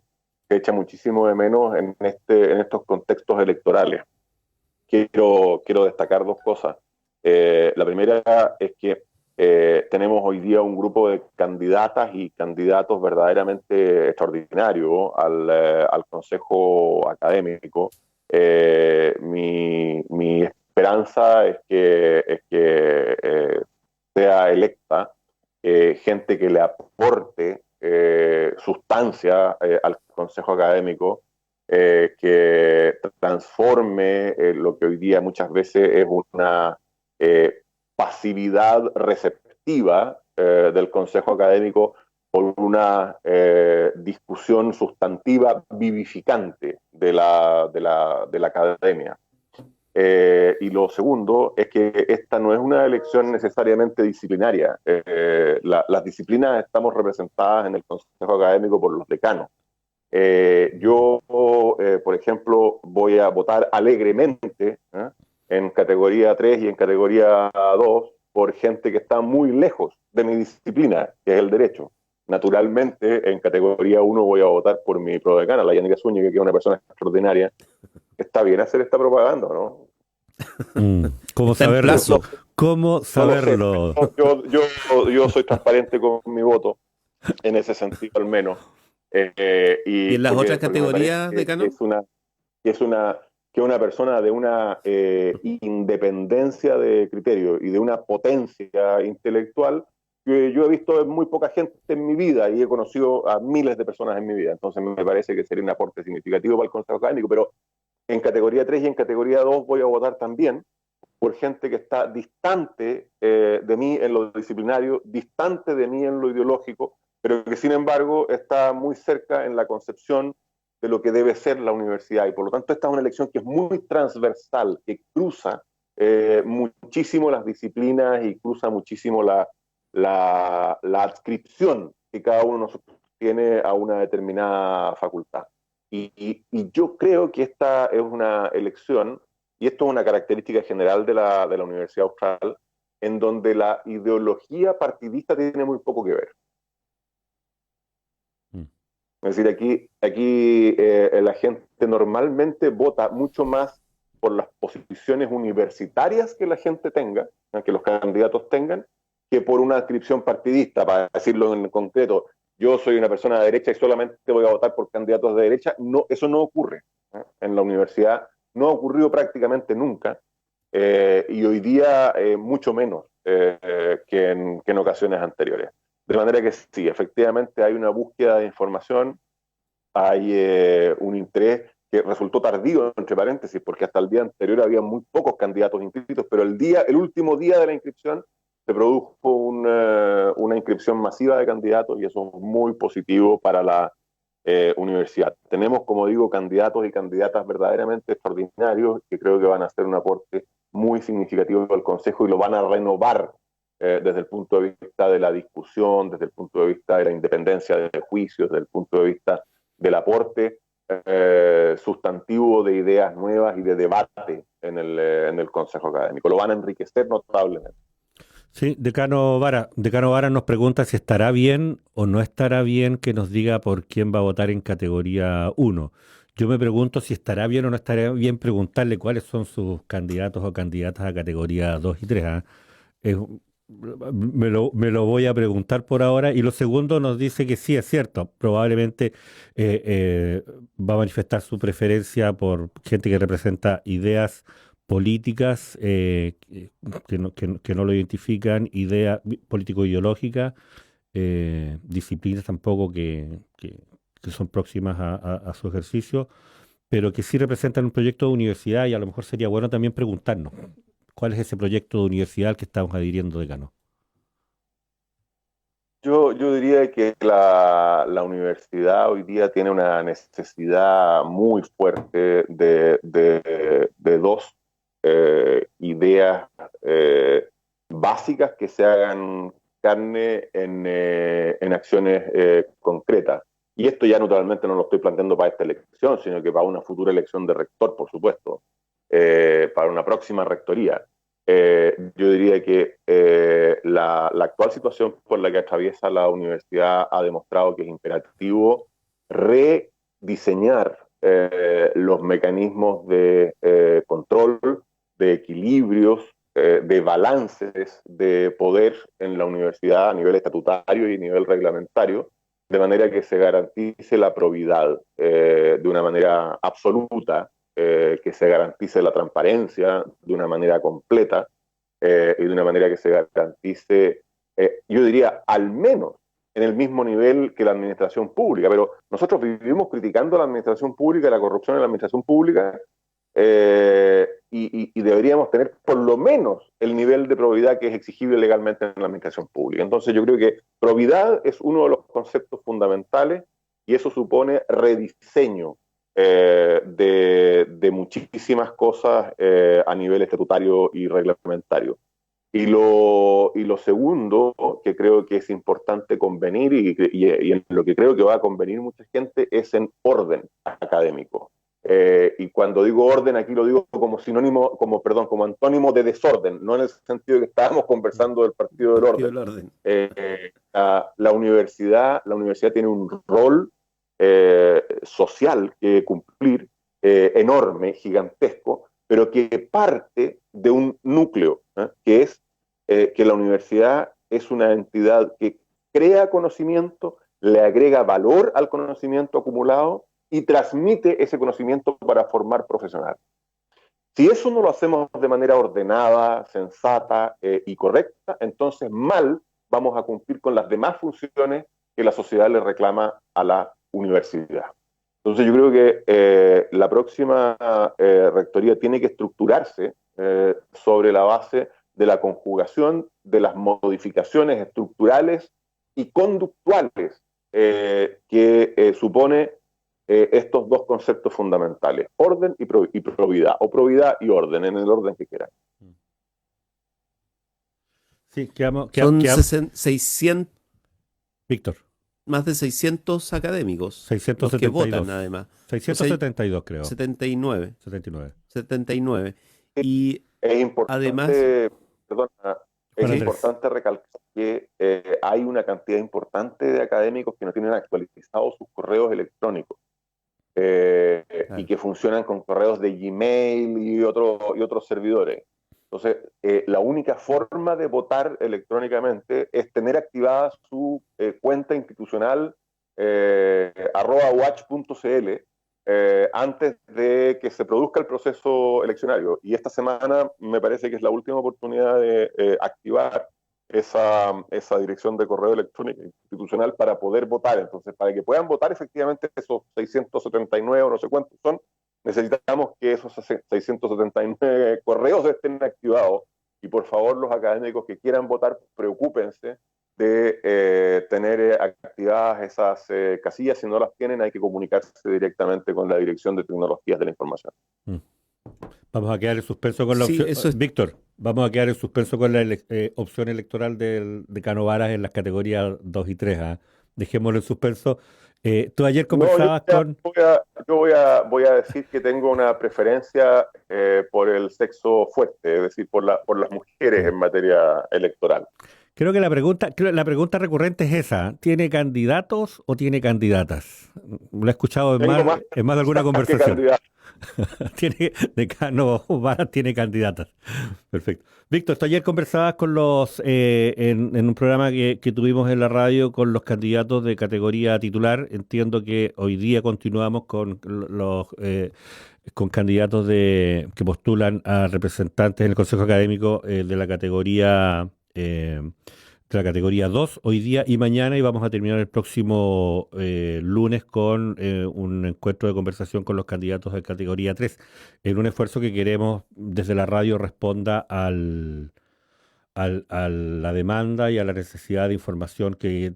Speaker 6: que echa muchísimo de menos en estos contextos electorales. Quiero destacar dos cosas. La primera es que tenemos hoy día un grupo de candidatas y candidatos verdaderamente extraordinario al Consejo Académico. Mi esperanza es que sea electa gente que le aporte sustancia al Consejo Académico, que transforme lo que hoy día muchas veces es una pasividad receptiva del Consejo Académico por una discusión sustantiva vivificante de la academia. Y lo segundo es que esta no es una elección necesariamente disciplinaria. Las disciplinas estamos representadas en el Consejo Académico por los decanos. Yo, por ejemplo, voy a votar alegremente en categoría 3 y en categoría 2 por gente que está muy lejos de mi disciplina, que es el derecho. Naturalmente, en categoría 1 voy a votar por mi prodecana, la Yanira Zúñiga, que es una persona extraordinaria. Está bien hacer esta propaganda, ¿no?
Speaker 5: ¿Cómo saberlo? ¿Cómo saberlo?
Speaker 6: Yo soy transparente con mi voto, en ese sentido al menos.
Speaker 3: ¿Y en las otras categorías, decano?
Speaker 6: Que una persona de una independencia de criterio y de una potencia intelectual que yo he visto en muy poca gente en mi vida y he conocido a miles de personas en mi vida. Entonces me parece que sería un aporte significativo para el Consejo Académico, pero en categoría 3 y en categoría 2 voy a votar también por gente que está distante de mí en lo disciplinario, distante de mí en lo ideológico, pero que sin embargo está muy cerca en la concepción de lo que debe ser la universidad. Y por lo tanto esta es una elección que es muy transversal, que cruza muchísimo las disciplinas y cruza muchísimo la adscripción que cada uno de nosotros tiene a una determinada facultad. Y yo creo que esta es una elección, y esto es una característica general de la Universidad Austral, en donde la ideología partidista tiene muy poco que ver. Es decir, aquí la gente normalmente vota mucho más por las posiciones universitarias que la gente tenga, que los candidatos tengan, que por una adscripción partidista. Para decirlo en concreto, yo soy una persona de derecha y solamente voy a votar por candidatos de derecha. No, eso no ocurre. En la universidad no ha ocurrido prácticamente nunca, y hoy día mucho menos que en ocasiones anteriores. De manera que sí, efectivamente hay una búsqueda de información, hay un interés que resultó tardío, entre paréntesis, porque hasta el día anterior había muy pocos candidatos inscritos, pero el último día de la inscripción se produjo una inscripción masiva de candidatos, y eso es muy positivo para la universidad. Tenemos, como digo, candidatos y candidatas verdaderamente extraordinarios que creo que van a hacer un aporte muy significativo al Consejo y lo van a renovar desde el punto de vista de la discusión, desde el punto de vista de la independencia de juicios, desde el punto de vista del aporte sustantivo de ideas nuevas y de debate en el Consejo Académico. Lo van a enriquecer notablemente.
Speaker 5: Sí, Decano Vara nos pregunta si estará bien o no estará bien que nos diga por quién va a votar en categoría 1. Yo me pregunto si estará bien o no estará bien preguntarle cuáles son sus candidatos o candidatas a categoría 2 y 3. Me lo voy a preguntar por ahora. Y lo segundo nos dice que sí, es cierto, probablemente va a manifestar su preferencia por gente que representa ideas políticas que no lo identifican, ideas político-ideológicas, disciplinas tampoco que son próximas a su ejercicio, pero que sí representan un proyecto de universidad, y a lo mejor sería bueno también preguntarnos cuál es ese proyecto de universidad al que estamos adhiriendo, decano.
Speaker 6: Yo diría que la universidad hoy día tiene una necesidad muy fuerte de dos ideas básicas que se hagan carne en acciones concretas. Y esto ya naturalmente no lo estoy planteando para esta elección, sino que para una futura elección de rector, por supuesto, para una próxima rectoría. Yo diría que la actual situación por la que atraviesa la universidad ha demostrado que es imperativo rediseñar los mecanismos de control, de equilibrios, de balances de poder en la universidad a nivel estatutario y a nivel reglamentario, de manera que se garantice la probidad de una manera absoluta, que se garantice la transparencia de una manera completa, y de una manera que se garantice, yo diría, al menos en el mismo nivel que la administración pública. Pero nosotros vivimos criticando la administración pública, la corrupción en la administración pública, y deberíamos tener por lo menos el nivel de probidad que es exigible legalmente en la administración pública. Entonces yo creo que probidad es uno de los conceptos fundamentales, y eso supone rediseño de muchísimas cosas a nivel estatutario y reglamentario. Y lo segundo que creo que es importante convenir, y en lo que creo que va a convenir mucha gente, es en orden académico. Y cuando digo orden, aquí lo digo como sinónimo, como antónimo de desorden, no en el sentido de que estábamos conversando del Partido del Orden. La universidad tiene un rol social que cumplir, enorme, gigantesco, pero que parte de un núcleo, que es que la universidad es una entidad que crea conocimiento, le agrega valor al conocimiento acumulado y transmite ese conocimiento para formar profesionales. Si eso no lo hacemos de manera ordenada, sensata y correcta, entonces mal vamos a cumplir con las demás funciones que la sociedad le reclama a la universidad. Entonces yo creo que la próxima rectoría tiene que estructurarse sobre la base de la conjugación de las modificaciones estructurales y conductuales que supone estos dos conceptos fundamentales: orden y probidad, o probidad y orden, en el orden que quieran.
Speaker 5: Sí,
Speaker 3: Son 600,
Speaker 5: Víctor.
Speaker 3: más de 600 académicos
Speaker 5: 672.
Speaker 3: los que votan, además.
Speaker 5: 672, creo.
Speaker 3: 79. 79. Y
Speaker 6: es importante,
Speaker 3: además,
Speaker 6: importante recalcar que hay una cantidad importante de académicos que no tienen actualizados sus correos electrónicos. y que funcionan con correos de Gmail y otros servidores. Entonces, la única forma de votar electrónicamente es tener activada su cuenta institucional @watch.cl antes de que se produzca el proceso eleccionario. Y esta semana me parece que es la última oportunidad de activar esa dirección de correo electrónico institucional para poder votar. Entonces, para que puedan votar efectivamente esos 679 o no sé cuántos son, necesitamos que esos 679 correos estén activados. Y por favor, los académicos que quieran votar, preocúpense de tener activadas esas casillas. Si no las tienen, hay que comunicarse directamente con la Dirección de Tecnologías de la Información.
Speaker 5: Vamos a quedar en suspenso con la
Speaker 3: Sí,
Speaker 5: opción. Víctor, vamos a quedar en suspenso con la opción electoral del decano Varas en las categorías 2 y 3. Dejémoslo en suspenso. Tú ayer conversabas con...
Speaker 6: Voy a decir que tengo una preferencia por el sexo fuerte, es decir, por las mujeres en materia electoral.
Speaker 5: Creo que la pregunta recurrente es esa. ¿Tiene candidatos o tiene candidatas? Lo he escuchado en más de alguna conversación. Decano Varas tiene candidatas. Perfecto. Víctor, tú ayer conversabas con en un programa que tuvimos en la radio con los candidatos de categoría titular. Entiendo que hoy día continuamos con con candidatos que postulan a representantes en el Consejo Académico de la categoría 2 hoy día y mañana, y vamos a terminar el próximo lunes con un encuentro de conversación con los candidatos de categoría 3, en un esfuerzo que queremos desde la radio responda a la demanda y a la necesidad de información que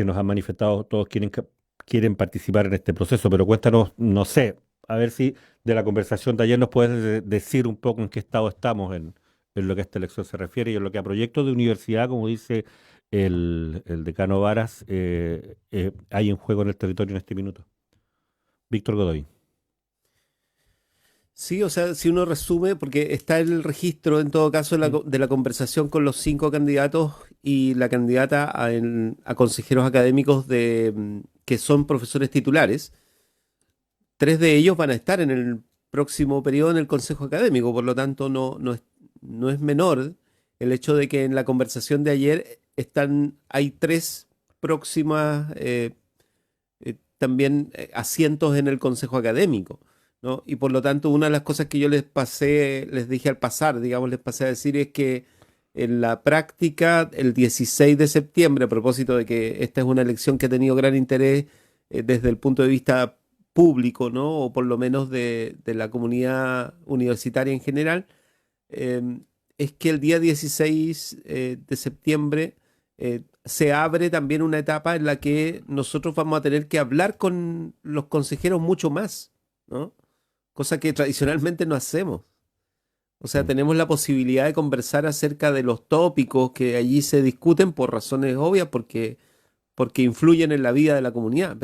Speaker 5: nos han manifestado todos quienes quieren participar en este proceso. Pero cuéntanos, no sé, a ver si de la conversación de ayer nos puedes decir un poco en qué estado estamos en lo que a esta elección se refiere y en lo que a proyectos de universidad, como dice el decano Varas, hay en juego en el territorio en este minuto. Víctor Godoy.
Speaker 3: Sí, o sea, si uno resume, porque está el registro en todo caso de la conversación con los 5 candidatos y la candidata a consejeros académicos que son profesores titulares. 3 de ellos van a estar en el próximo periodo en el Consejo Académico, por lo tanto no es menor el hecho de que en la conversación de ayer hay 3 próximas también asientos en el Consejo Académico, ¿no? Y por lo tanto, una de las cosas que yo les dije al pasar, digamos, les pasé a decir es que en la práctica, el 16 de septiembre, a propósito de que esta es una elección que ha tenido gran interés desde el punto de vista público, ¿no? O por lo menos de la comunidad universitaria en general, es que el día 16 de septiembre se abre también una etapa en la que nosotros vamos a tener que hablar con los consejeros mucho más, ¿no? Cosa que tradicionalmente no hacemos. O sea, tenemos la posibilidad de conversar acerca de los tópicos que allí se discuten por razones obvias, porque influyen en la vida de la comunidad,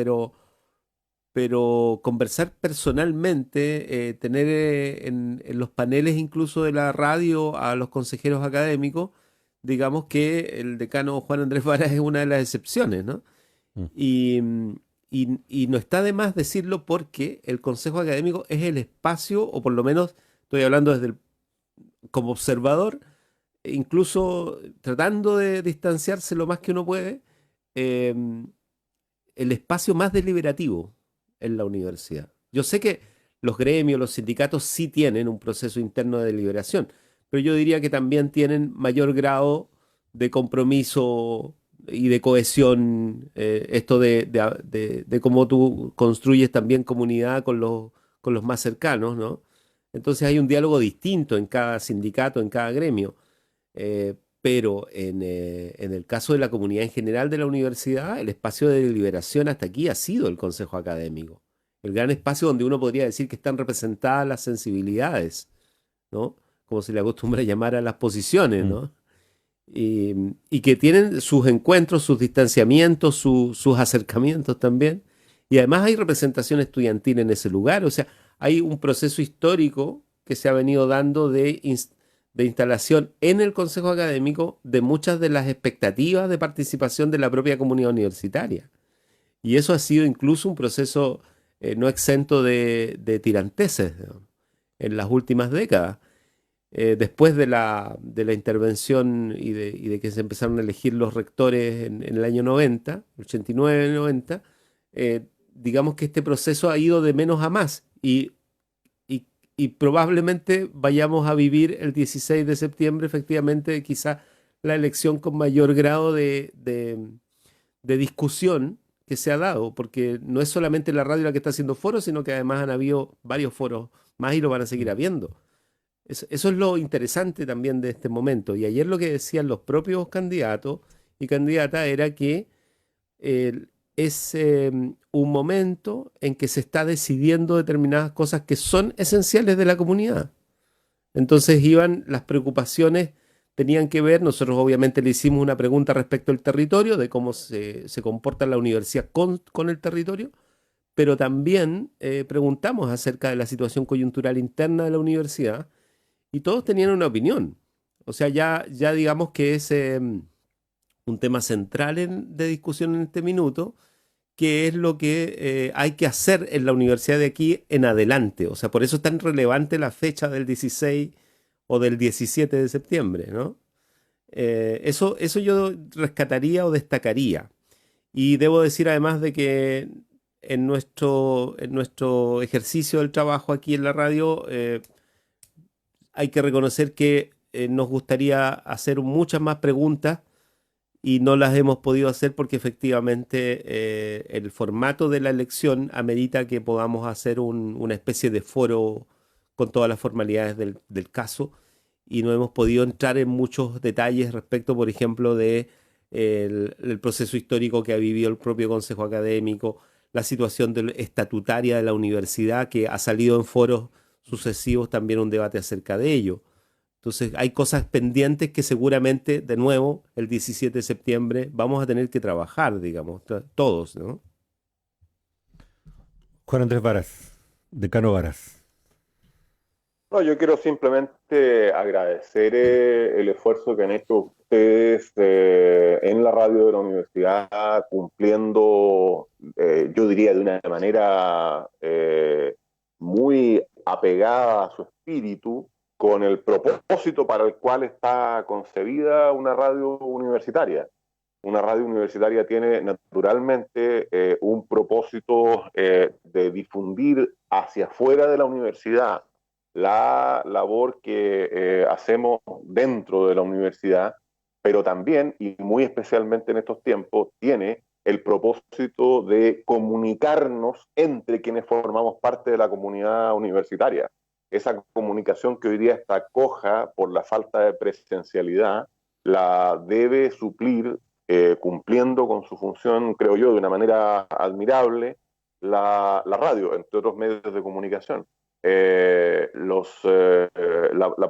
Speaker 3: pero conversar personalmente, tener en los paneles incluso de la radio a los consejeros académicos, digamos que el decano Juan Andrés Varas es una de las excepciones, ¿no? Y no está de más decirlo porque el Consejo Académico es el espacio, o por lo menos estoy hablando como observador, incluso tratando de distanciarse lo más que uno puede, el espacio más deliberativo en la universidad. Yo sé que los gremios, los sindicatos sí tienen un proceso interno de deliberación, pero yo diría que también tienen mayor grado de compromiso y de cohesión, esto de cómo tú construyes también comunidad con los más cercanos, ¿no? Entonces hay un diálogo distinto en cada sindicato, en cada gremio, pero en el caso de la comunidad en general de la universidad, el espacio de deliberación hasta aquí ha sido el Consejo Académico, el gran espacio donde uno podría decir que están representadas las sensibilidades, ¿no? Como se le acostumbra llamar a las posiciones, ¿no? Y que tienen sus encuentros, sus distanciamientos, sus acercamientos también. Y además hay representación estudiantil en ese lugar. O sea, hay un proceso histórico que se ha venido dando de instalación en el Consejo Académico de muchas de las expectativas de participación de la propia comunidad universitaria. Y eso ha sido incluso un proceso no exento de tiranteses, ¿no? En las últimas décadas. Después de la intervención y de que se empezaron a elegir los rectores en el año 90, 89-90, digamos que este proceso ha ido de menos a más y probablemente vayamos a vivir el 16 de septiembre, efectivamente, quizá la elección con mayor grado de discusión que se ha dado, porque no es solamente la radio la que está haciendo foros, sino que además han habido varios foros más y lo van a seguir habiendo. Eso es lo interesante también de este momento. Y ayer lo que decían los propios candidatos y candidatas era que es un momento en que se está decidiendo determinadas cosas que son esenciales de la comunidad. Entonces las preocupaciones tenían que ver, nosotros obviamente le hicimos una pregunta respecto al territorio, de cómo se comporta la universidad con el territorio, pero también preguntamos acerca de la situación coyuntural interna de la universidad y todos tenían una opinión. O sea, ya digamos que es un tema central de discusión en este minuto, que es lo que hay que hacer en la universidad de aquí en adelante. O sea, por eso es tan relevante la fecha del 16 o del 17 de septiembre, ¿no? Eso yo rescataría o destacaría. Y debo decir además de que en nuestro ejercicio del trabajo aquí en la radio hay que reconocer que nos gustaría hacer muchas más preguntas y no las hemos podido hacer porque efectivamente el formato de la elección amerita que podamos hacer una especie de foro con todas las formalidades del caso y no hemos podido entrar en muchos detalles respecto, por ejemplo, de el proceso histórico que ha vivido el propio Consejo Académico, la situación estatutaria de la universidad que ha salido en foros sucesivos también un debate acerca de ello. Entonces hay cosas pendientes que seguramente, de nuevo, el 17 de septiembre vamos a tener que trabajar, digamos, todos, ¿no?
Speaker 5: Juan Andrés Varas, decano Varas.
Speaker 6: No, yo quiero simplemente agradecer el esfuerzo que han hecho ustedes en la radio de la universidad, cumpliendo, yo diría, de una manera muy apegada a su espíritu, con el propósito para el cual está concebida una radio universitaria. Una radio universitaria tiene naturalmente un propósito de difundir hacia afuera de la universidad la labor que hacemos dentro de la universidad, pero también, y muy especialmente en estos tiempos, tiene el propósito de comunicarnos entre quienes formamos parte de la comunidad universitaria. Esa comunicación que hoy día está coja por la falta de presencialidad, la debe suplir, cumpliendo con su función, creo yo, de una manera admirable, la radio, entre otros medios de comunicación. La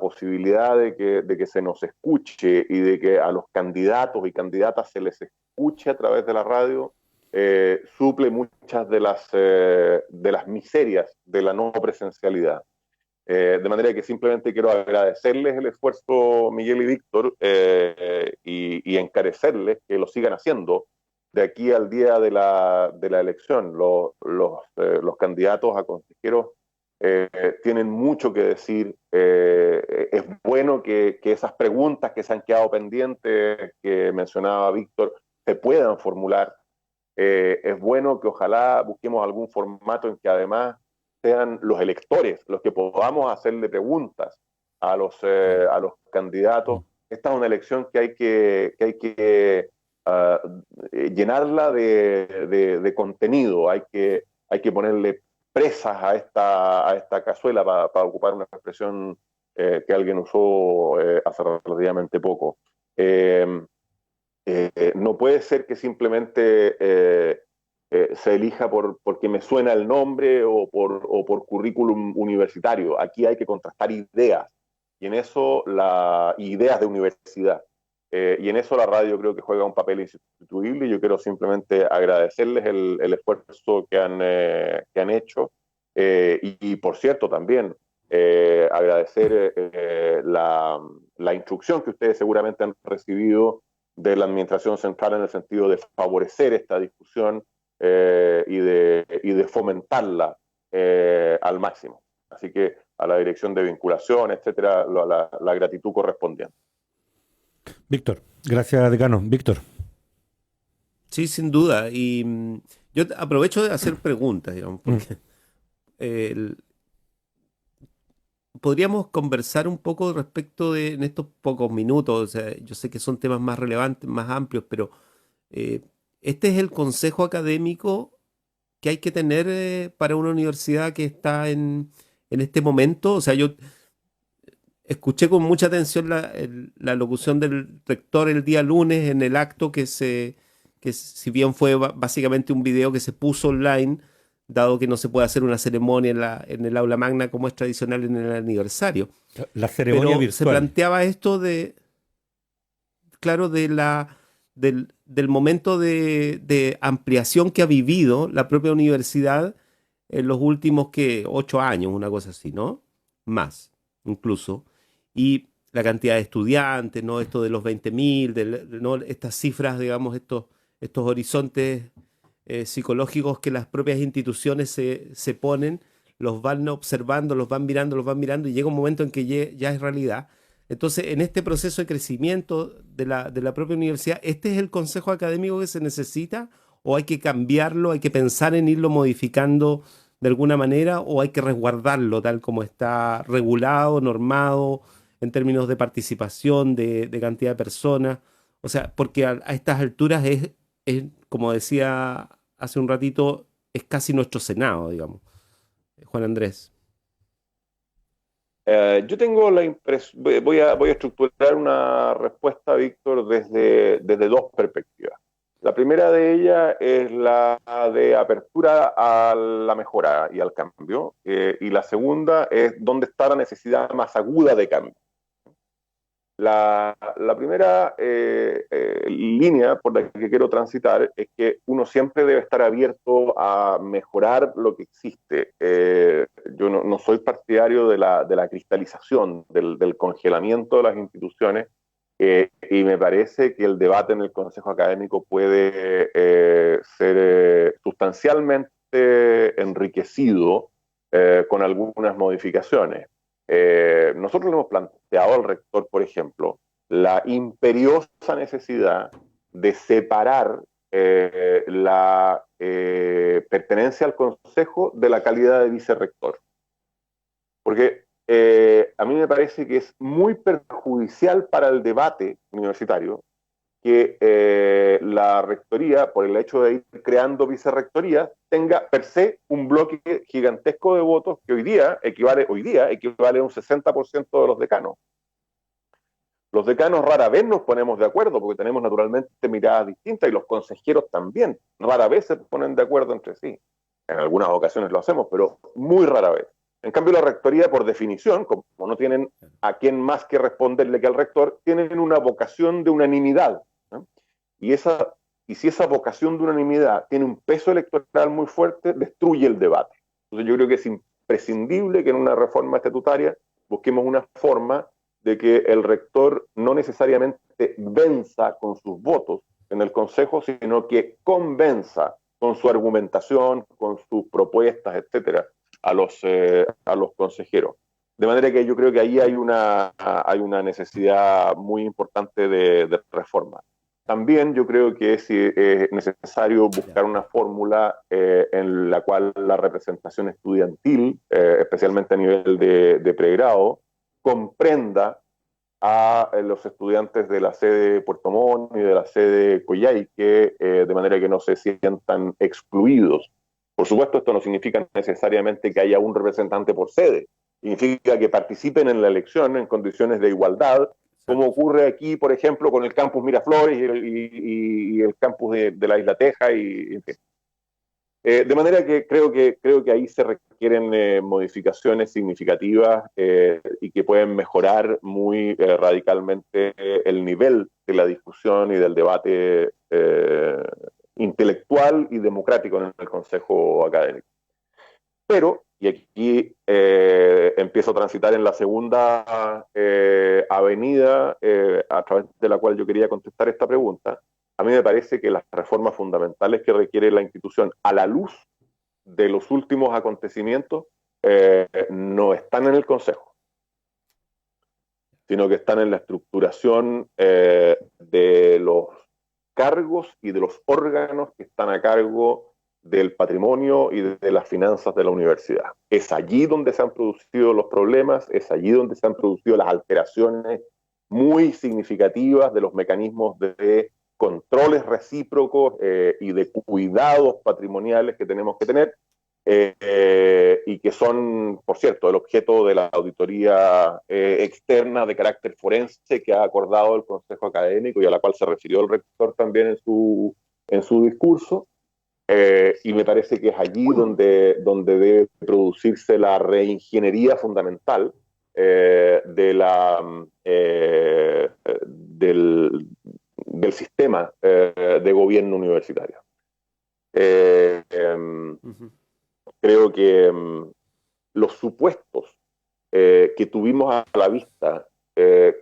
Speaker 6: posibilidad de que se nos escuche y de que a los candidatos y candidatas se les escuche a través de la radio, suple muchas de las miserias de la no presencialidad. De manera que simplemente quiero agradecerles el esfuerzo, Miguel y Víctor, y encarecerles que lo sigan haciendo de aquí al día de la elección. Los candidatos a consejeros tienen mucho que decir. Es bueno que esas preguntas que se han quedado pendientes, que mencionaba Víctor, se puedan formular. Es bueno que ojalá busquemos algún formato en que además sean los electores los que podamos hacerle preguntas a los candidatos. Esta es una elección que hay que llenarla de contenido, hay que ponerle presas a esta cazuela, para ocupar una expresión que alguien usó hace relativamente poco. No puede ser que simplemente se elija porque me suena el nombre o por currículum universitario. Aquí hay que contrastar ideas, y en eso ideas de universidad. Y en eso la radio creo que juega un papel insustituible, y yo quiero simplemente agradecerles el esfuerzo que han hecho. Y por cierto también agradecer la instrucción que ustedes seguramente han recibido de la Administración Central en el sentido de favorecer esta discusión y de fomentarla al máximo. Así que a la dirección de vinculación, etcétera, la gratitud correspondiente.
Speaker 5: Víctor, gracias, decano. Víctor.
Speaker 3: Sí, sin duda. Y yo aprovecho de hacer preguntas, digamos, porque podríamos conversar un poco respecto de, en estos pocos minutos, o sea, yo sé que son temas más relevantes, más amplios, pero este es el consejo académico que hay que tener para una universidad que está en este momento. O sea, yo escuché con mucha atención la locución del rector el día lunes en el acto que si bien fue básicamente un video que se puso online, dado que no se puede hacer una ceremonia en el aula magna como es tradicional en el aniversario.
Speaker 5: La ceremonia
Speaker 3: Pero
Speaker 5: virtual.
Speaker 3: se planteaba esto claro, del momento de ampliación que ha vivido la propia universidad en los últimos 8 años, una cosa así, ¿no? Más, incluso. Y la cantidad de estudiantes, ¿no? Esto de los 20.000, ¿no? Estas cifras, digamos, estos horizontes psicológicos que las propias instituciones se ponen, los van observando, los van mirando y llega un momento en que ya es realidad. Entonces, en este proceso de crecimiento de la propia universidad, ¿este es el consejo académico que se necesita o hay que cambiarlo, hay que pensar en irlo modificando de alguna manera o hay que resguardarlo tal como está regulado, normado en términos de participación, de cantidad de personas? O sea, porque a estas alturas es, como decía hace un ratito, es casi nuestro Senado, digamos. Juan Andrés.
Speaker 6: Yo tengo la impresión, voy a estructurar una respuesta, Víctor, desde 2 perspectivas. La primera de ellas es la de apertura a la mejora y al cambio, y la segunda es dónde está la necesidad más aguda de cambio. La primera línea por la que quiero transitar es que uno siempre debe estar abierto a mejorar lo que existe. Yo no soy partidario de la cristalización, del congelamiento de las instituciones, y me parece que el debate en el Consejo Académico puede ser sustancialmente enriquecido con algunas modificaciones. Nosotros le hemos planteado al rector, por ejemplo, la imperiosa necesidad de separar la pertenencia al consejo de la calidad de vicerrector. Porque a mí me parece que es muy perjudicial para el debate universitario que la rectoría, por el hecho de ir creando vicerrectorías, tenga per se un bloque gigantesco de votos que hoy día equivale a un 60% de los decanos. Los decanos rara vez nos ponemos de acuerdo, porque tenemos naturalmente miradas distintas, y los consejeros también rara vez se ponen de acuerdo entre sí. En algunas ocasiones lo hacemos, pero muy rara vez. En cambio, la rectoría, por definición, como no tienen a quién más que responderle que al rector, tienen una vocación de unanimidad, ¿no? Y si esa vocación de unanimidad tiene un peso electoral muy fuerte, destruye el debate. Entonces yo creo que es imprescindible que en una reforma estatutaria busquemos una forma de que el rector no necesariamente venza con sus votos en el Consejo, sino que convenza con su argumentación, con sus propuestas, etcétera, a los consejeros. De manera que yo creo que ahí hay una necesidad muy importante de reforma. También yo creo que es necesario buscar una fórmula en la cual la representación estudiantil, especialmente a nivel de pregrado, comprenda a los estudiantes de la sede Puerto Montt y de la sede Coyhaique, de manera que no se sientan excluidos. Por supuesto, esto no significa necesariamente que haya un representante por sede. Significa que participen en la elección en condiciones de igualdad, como ocurre aquí, por ejemplo, con el campus Miraflores y el campus de la Isla Teja. En fin. De manera que creo que ahí se requieren modificaciones significativas y que pueden mejorar muy radicalmente el nivel de la discusión y del debate intelectual y democrático en el Consejo Académico. Pero, y aquí empiezo a transitar en la segunda avenida a través de la cual yo quería contestar esta pregunta, a mí me parece que las reformas fundamentales que requiere la institución a la luz de los últimos acontecimientos no están en el Consejo, sino que están en la estructuración de los cargos y de los órganos que están a cargo del patrimonio y de las finanzas de la universidad. Es allí donde se han producido los problemas, es allí donde se han producido las alteraciones muy significativas de los mecanismos de controles recíprocos y de cuidados patrimoniales que tenemos que tener, y que son, por cierto, el objeto de la auditoría externa de carácter forense que ha acordado el Consejo Académico y a la cual se refirió el rector también en su discurso. Y me parece que es allí donde debe producirse la reingeniería fundamental del sistema de gobierno universitario. Creo que los supuestos que tuvimos a la vista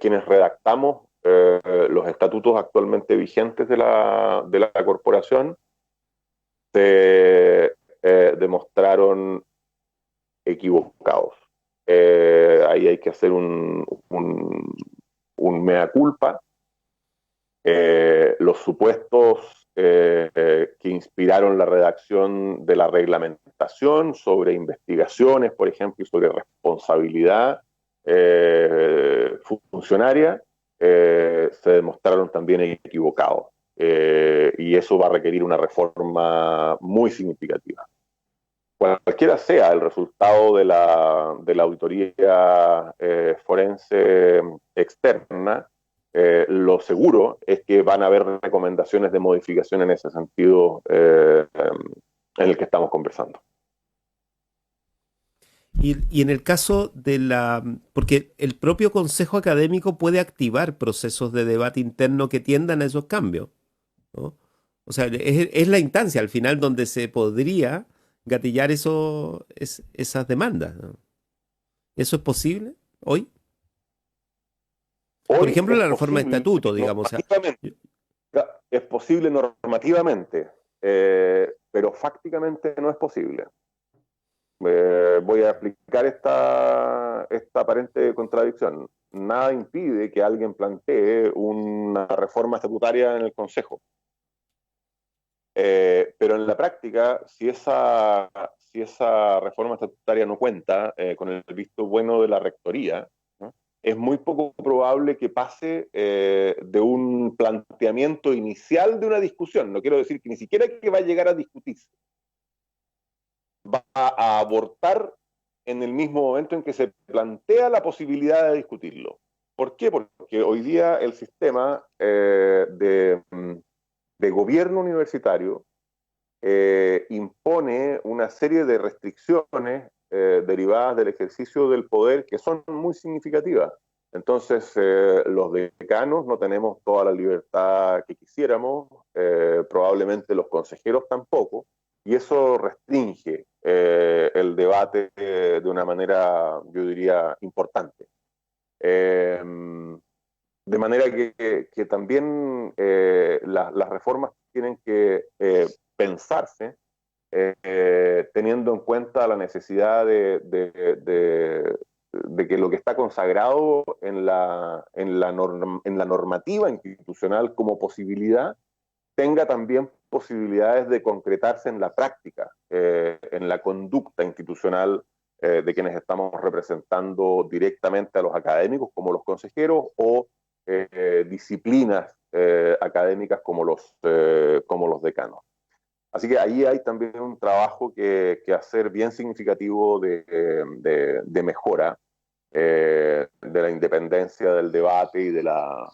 Speaker 6: quienes redactamos los estatutos actualmente vigentes de la corporación se demostraron equivocados. Ahí hay que hacer un mea culpa. Los supuestos que inspiraron la redacción de la reglamentación sobre investigaciones, por ejemplo, y sobre responsabilidad funcionaria, se demostraron también equivocados. Y eso va a requerir una reforma muy significativa. Cualquiera sea el resultado de la auditoría forense externa, lo seguro es que van a haber recomendaciones de modificación en ese sentido en el que estamos conversando.
Speaker 3: Y en el caso porque el propio Consejo Académico puede activar procesos de debate interno que tiendan a esos cambios, ¿no? O sea, es la instancia al final donde se podría gatillar esas demandas, ¿no? ¿Eso es posible hoy? Por ejemplo, la reforma de estatuto, digamos.
Speaker 6: Es posible normativamente, pero fácticamente no es posible. Voy a explicar esta aparente contradicción. Nada impide que alguien plantee una reforma estatutaria en el Consejo. Pero en la práctica, si esa reforma estatutaria no cuenta con el visto bueno de la rectoría, ¿no?, es muy poco probable que pase de un planteamiento inicial de una discusión. No quiero decir que ni siquiera que va a llegar a discutirse. Va a abortar en el mismo momento en que se plantea la posibilidad de discutirlo. ¿Por qué? Porque hoy día el sistema de gobierno universitario impone una serie de restricciones derivadas del ejercicio del poder que son muy significativas. Entonces, los decanos no tenemos toda la libertad que quisiéramos, probablemente los consejeros tampoco, y eso restringe el debate de una manera, yo diría, importante. De manera que también las reformas tienen que pensarse teniendo en cuenta la necesidad de que lo que está consagrado en la normativa institucional como posibilidad tenga también posibilidades de concretarse en la práctica, en la conducta institucional de quienes estamos representando directamente a los académicos como los consejeros o disciplinas académicas como los decanos. Así que ahí hay también un trabajo que hacer bien significativo de mejora de la independencia del debate y de la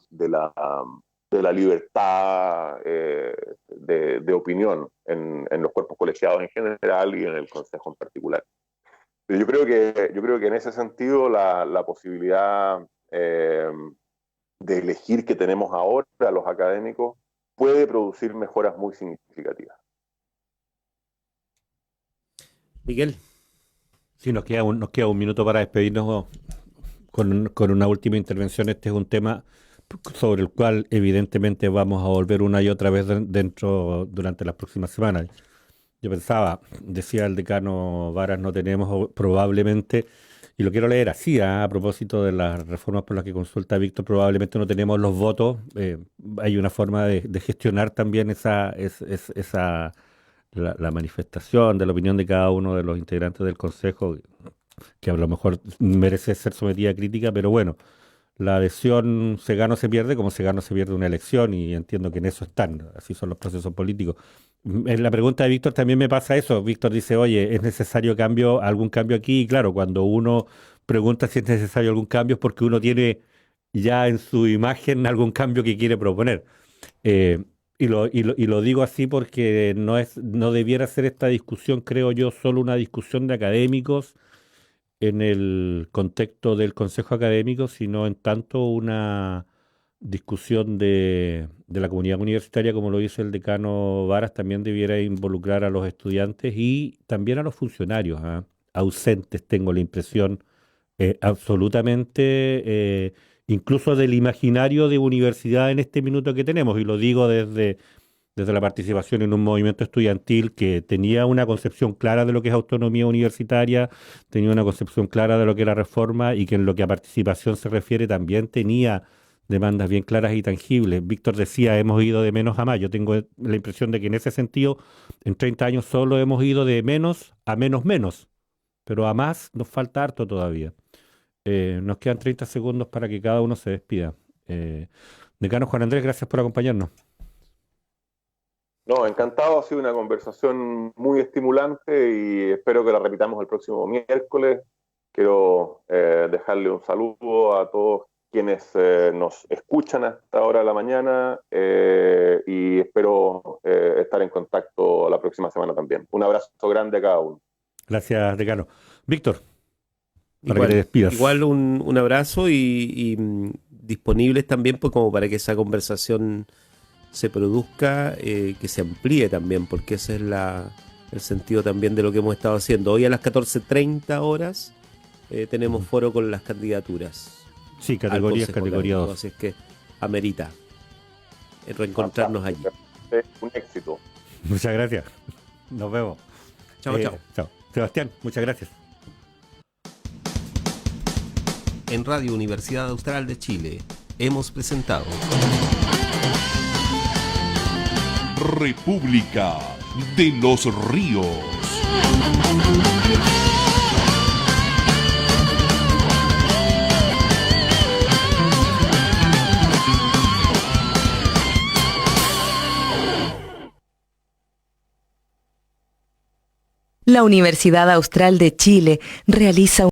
Speaker 6: libertad de opinión en los cuerpos colegiados en general y en el Consejo en particular. Pero yo creo que en ese sentido la posibilidad de elegir que tenemos ahora los académicos puede producir mejoras muy significativas.
Speaker 3: Miguel.
Speaker 5: Sí, nos queda un minuto para despedirnos con una última intervención. Este es un tema sobre el cual evidentemente vamos a volver una y otra vez durante las próximas semanas. Yo pensaba, decía el decano Varas, no tenemos probablemente, y lo quiero leer así, a propósito de las reformas por las que consulta Víctor, probablemente no tenemos los votos. Hay una forma de gestionar también la manifestación de la opinión de cada uno de los integrantes del Consejo, que a lo mejor merece ser sometida a crítica, pero bueno, la adhesión se gana o se pierde, como se gana o se pierde una elección, y entiendo que en eso están, así son los procesos políticos. En la pregunta de Víctor también me pasa eso. Víctor dice, oye, ¿es necesario algún cambio aquí? Y claro, cuando uno pregunta si es necesario algún cambio es porque uno tiene ya en su imagen algún cambio que quiere proponer. Y lo digo así porque no debiera ser esta discusión, creo yo, solo una discusión de académicos en el contexto del Consejo Académico, sino en tanto una discusión de la comunidad universitaria, como lo dice el decano Varas, también debiera involucrar a los estudiantes y también a los funcionarios, ausentes, tengo la impresión, absolutamente, incluso del imaginario de universidad en este minuto que tenemos, y lo digo desde la participación en un movimiento estudiantil que tenía una concepción clara de lo que es autonomía universitaria, tenía una concepción clara de lo que era reforma, y que en lo que a participación se refiere también tenía demandas bien claras y tangibles. Víctor decía, hemos ido de menos a más. Yo tengo la impresión de que en ese sentido, en 30 años solo hemos ido de menos a menos, pero a más nos falta harto todavía. Nos quedan 30 segundos para que cada uno se despida. Decano Juan Andrés, gracias por acompañarnos.
Speaker 6: No, encantado, ha sido una conversación muy estimulante y espero que la repitamos el próximo miércoles. Quiero dejarle un saludo a todos quienes nos escuchan a esta hora de la mañana y espero estar en contacto la próxima semana también. Un abrazo grande a cada uno.
Speaker 5: Gracias, decano. Víctor, para que te despidas.
Speaker 3: Igual un abrazo y disponibles también pues, como para que esa conversación se produzca, que se amplíe también, porque ese es el sentido también de lo que hemos estado haciendo. Hoy a las 14:30 horas tenemos foro con las candidaturas.
Speaker 5: Sí, categoría 2.
Speaker 3: Así es que amerita reencontrarnos allí.
Speaker 6: Un éxito.
Speaker 5: Muchas gracias. Nos vemos.
Speaker 3: Chao.
Speaker 5: Chao. Sebastián, muchas gracias.
Speaker 1: En Radio Universidad Austral de Chile hemos presentado
Speaker 4: República de los Ríos.
Speaker 2: La Universidad Austral de Chile realiza